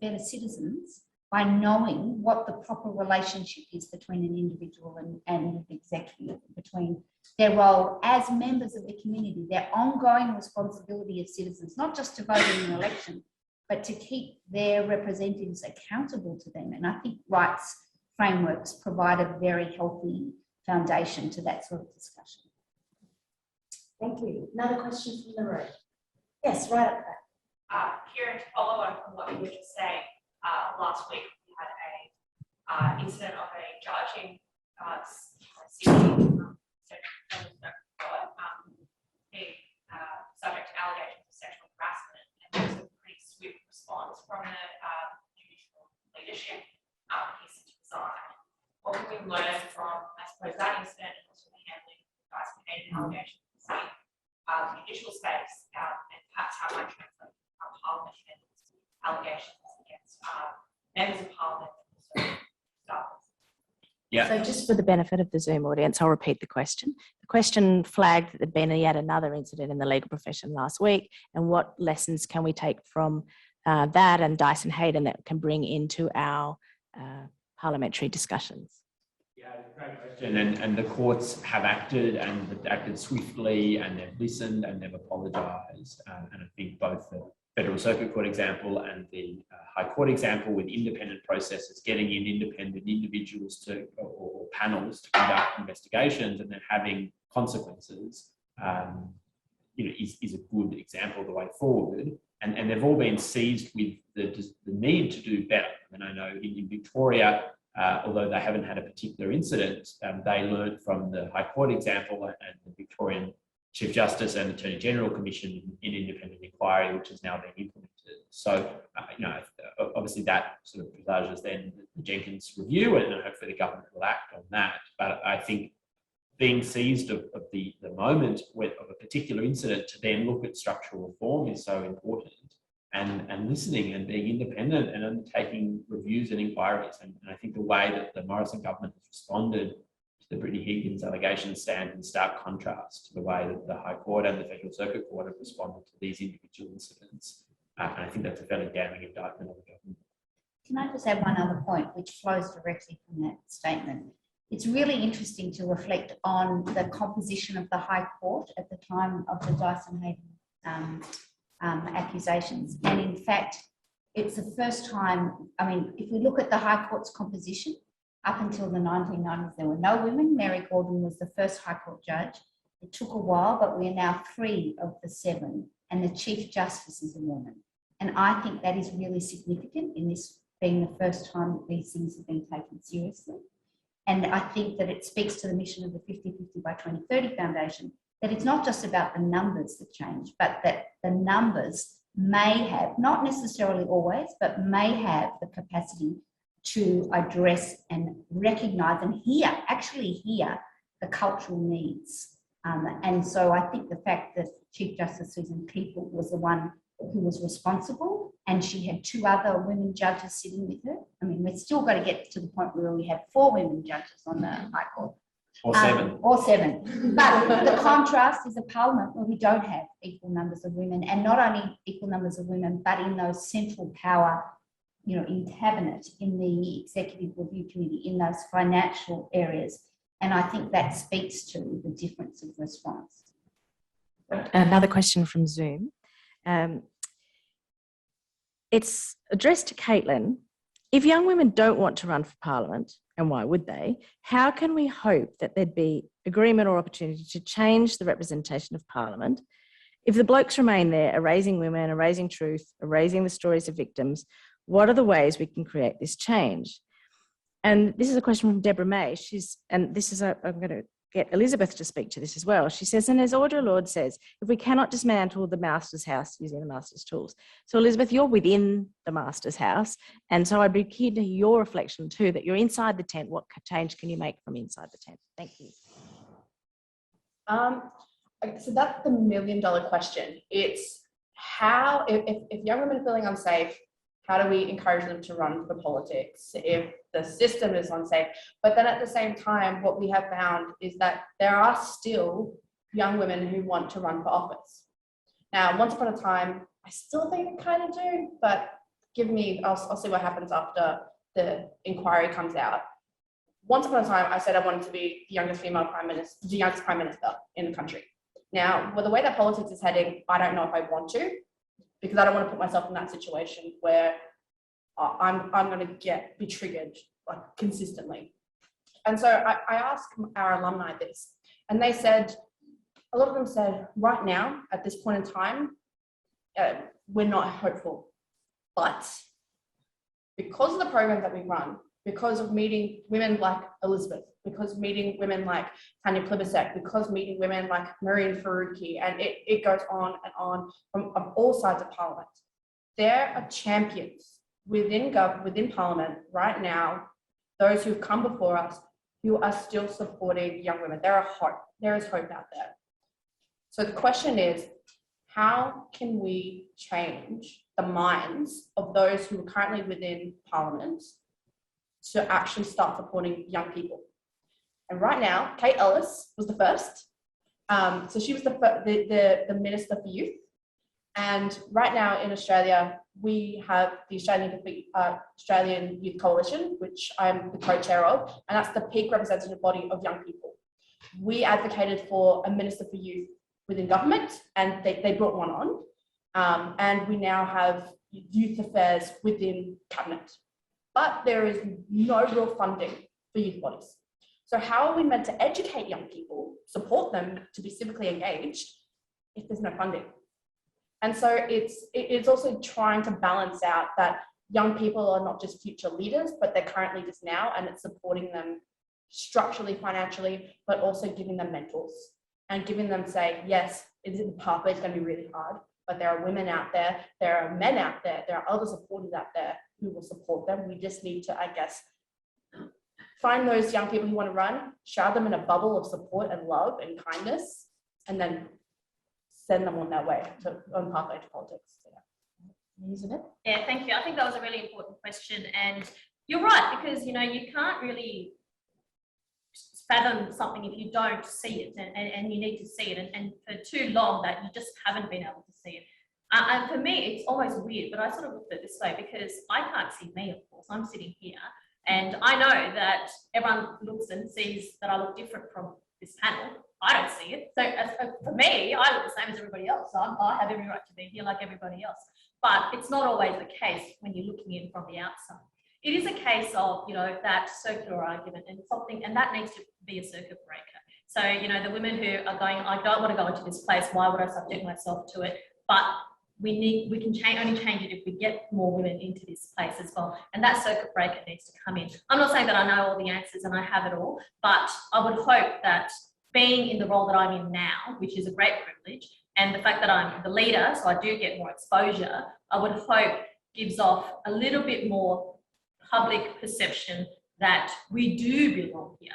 better citizens by knowing what the proper relationship is between an individual and the executive, between their role as members of the community, their ongoing responsibility as citizens, not just to vote in an election, but to keep their representatives accountable to them. And I think rights frameworks provide a very healthy foundation to that sort of discussion. Thank you. Another question from the room. Yes, right up there. Kieran, to follow on from what you were just saying, last week we had a incident of a judge in Sydney, subject to allegations of sexual harassment, and there was a pretty swift response from the judicial leadership. He said to resign. What can we learn from, I suppose, that incident and also the handling of guys who made allegations in the judicial space, and perhaps how much translate Parliament handles allegations against members of Parliament and also staffers? Yeah. So just for the benefit of the Zoom audience, I'll repeat the question. The question flagged that there'd been yet another incident in the legal profession last week, and what lessons can we take from that and Dyson Hayden that can bring into our parliamentary discussions? Yeah, great question. And the courts have acted and have acted swiftly, and they've listened and they've apologised. And I think both the Federal Circuit Court example and the High Court example with independent processes, getting in independent individuals to, or panels to conduct investigations, and then having consequences, is a good example of the way forward. And they've all been seized with the need to do better. And I know in Victoria, although they haven't had a particular incident, they learned from the High Court example and the Victorian Chief Justice and Attorney General Commission in independent inquiry, which has now been implemented. So, obviously that sort of presages then the Jenkins review, and hopefully the government will act on that. But I think being seized of the moment of a particular incident to then look at structural reform is so important, and listening and being independent and undertaking reviews and inquiries. And I think the way that the Morrison government has responded to the Brittany Higgins allegations stand in stark contrast to the way that the High Court and the Federal Circuit Court have responded to these individual incidents. And I think that's a fairly damning indictment of the government. Can I just add one other point which flows directly from that statement? It's really interesting to reflect on the composition of the High Court at the time of the Dyson Hayden accusations. And in fact, it's the first time, if we look at the High Court's composition, up until the 1990s, there were no women. Mary Gordon was the first High Court judge. It took a while, but we are now 3 of the 7, and the Chief Justice is a woman. And I think that is really significant in this being the first time that these things have been taken seriously. And I think that it speaks to the mission of the 50/50 by 2030 Foundation, that it's not just about the numbers that change, but that the numbers may have, not necessarily always, but may have the capacity to address and recognise and actually hear the cultural needs. And so I think the fact that Chief Justice Susan Kiefel was the one who was responsible, and she had 2 other women judges sitting with her. We've still got to get to the point where we have 4 women judges on the High Court. Or 7. Or 7. But the contrast is a parliament where we don't have equal numbers of women, and not only equal numbers of women, but in those central power, in cabinet, in the executive review committee, in those financial areas. And I think that speaks to the difference of response. Another question from Zoom. It's addressed to Caitlin. If young women don't want to run for Parliament, and why would they, how can we hope that there'd be agreement or opportunity to change the representation of Parliament if the blokes remain there, erasing women, erasing truth, erasing the stories of victims? What are the ways we can create this change? And this is a question from Deborah May. I'm going to get Elizabeth to speak to this as well. She says, and as Audre Lorde says, if we cannot dismantle the master's house using the master's tools. So Elizabeth, you're within the master's house. And so I'd be keen to hear your reflection too, that you're inside the tent. What change can you make from inside the tent? Thank you. So that's the $1 million question. It's how, if young women are feeling unsafe, how do we encourage them to run for politics if the system is unsafe? But then at the same time, what we have found is that there are still young women who want to run for office. Now, once upon a time, I still think I kind of do, but I'll see what happens after the inquiry comes out. Once upon a time, I said I wanted to be the youngest female prime minister, the youngest prime minister in the country. Now, with the way that politics is heading, I don't know if I want to, because I don't want to put myself in that situation where I'm going to be triggered consistently. And so I asked our alumni this, and they said, a lot of them said, right now, at this point in time, we're not hopeful. But because of the programs that we run, because of meeting women like Elizabeth, because meeting women like Tanya Plibersek, because meeting women like Marian Faruqi, and it goes on and on from all sides of Parliament. There are champions within Parliament right now, those who've come before us, who are still supporting young women. There is hope out there. So the question is, how can we change the minds of those who are currently within Parliament to actually start supporting young people? And right now, Kate Ellis was the first. So she was the Minister for Youth. And right now in Australia, we have the Australian Youth Coalition, which I'm the co-chair of, and that's the peak representative body of young people. We advocated for a Minister for Youth within government, and they brought one on. And we now have youth affairs within cabinet. But there is no real funding for youth bodies. So how are we meant to educate young people, support them to be civically engaged if there's no funding? And so it's also trying to balance out that young people are not just future leaders, but they're current leaders now, and it's supporting them structurally, financially, but also giving them mentors and giving them say, yes, the pathway is going to be really hard, but there are women out there, there are men out there, there are other supporters out there who will support them. We just need to, I guess, find those young people who want to run, shower them in a bubble of support and love and kindness, and then send them on their way on pathway to politics. Elizabeth? Yeah, thank you. I think that was a really important question, and you're right, because you can't really fathom something if you don't see it, and you need to see it, and for too long that you just haven't been able to see it. And for me, it's almost weird, but I sort of looked at it this way because I can't see me, of course. I'm sitting here, and I know that everyone looks and sees that I look different from this panel. I don't see it. So for me, I look the same as everybody else. So I have every right to be here like everybody else. But it's not always the case when you're looking in from the outside. It is a case of, that circular argument and something, and that needs to be a circuit breaker. So, the women who are going, I don't want to go into this place, why would I subject myself to it? But we can only change it if we get more women into this place as well. And that circuit breaker needs to come in. I'm not saying that I know all the answers and I have it all, but I would hope that being in the role that I'm in now, which is a great privilege, and the fact that I'm the leader, so I do get more exposure, I would hope gives off a little bit more public perception that we do belong here.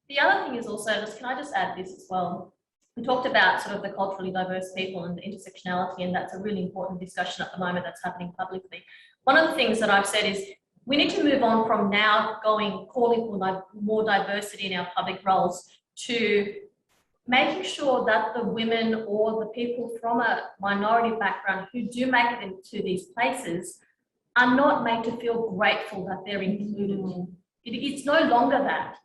The other thing is also, can I just add this as well? We talked about sort of the culturally diverse people and the intersectionality, and that's a really important discussion at the moment that's happening publicly. One of the things that I've said is we need to move on from now calling for more diversity in our public roles to making sure that the women or the people from a minority background who do make it into these places are not made to feel grateful that they're included. It's no longer that.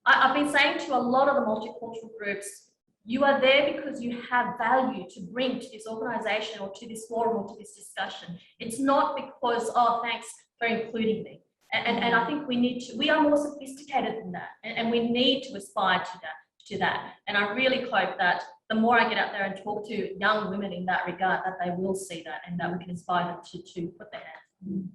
I've been saying to a lot of the multicultural groups, you are there because you have value to bring to this organisation or to this forum or to this discussion. It's not because, oh, thanks for including me. And I think we are more sophisticated than that, and we need to aspire to that. And I really hope that the more I get out there and talk to young women in that regard, that they will see that and that we can inspire them to put their hands.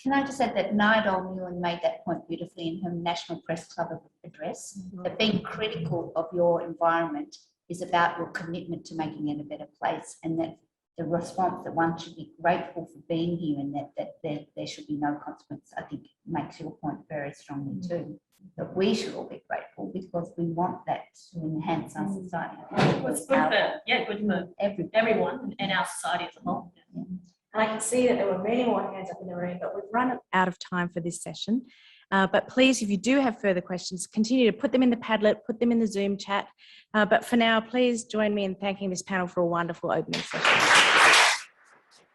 Can I just add that Nigel Nguyen made that point beautifully in her National Press Club address, that being critical of your environment is about your commitment to making it a better place, and that the response that one should be grateful for being here and that there should be no consequence, I think makes your point very strongly too. That we should all be grateful because we want that to enhance our society. It's good for everyone and our society as a whole. And I can see that there were many more hands up in the room, but we've run out of time for this session. But please, if you do have further questions, continue to put them in the Padlet, put them in the Zoom chat. But for now, please join me in thanking this panel for a wonderful opening session.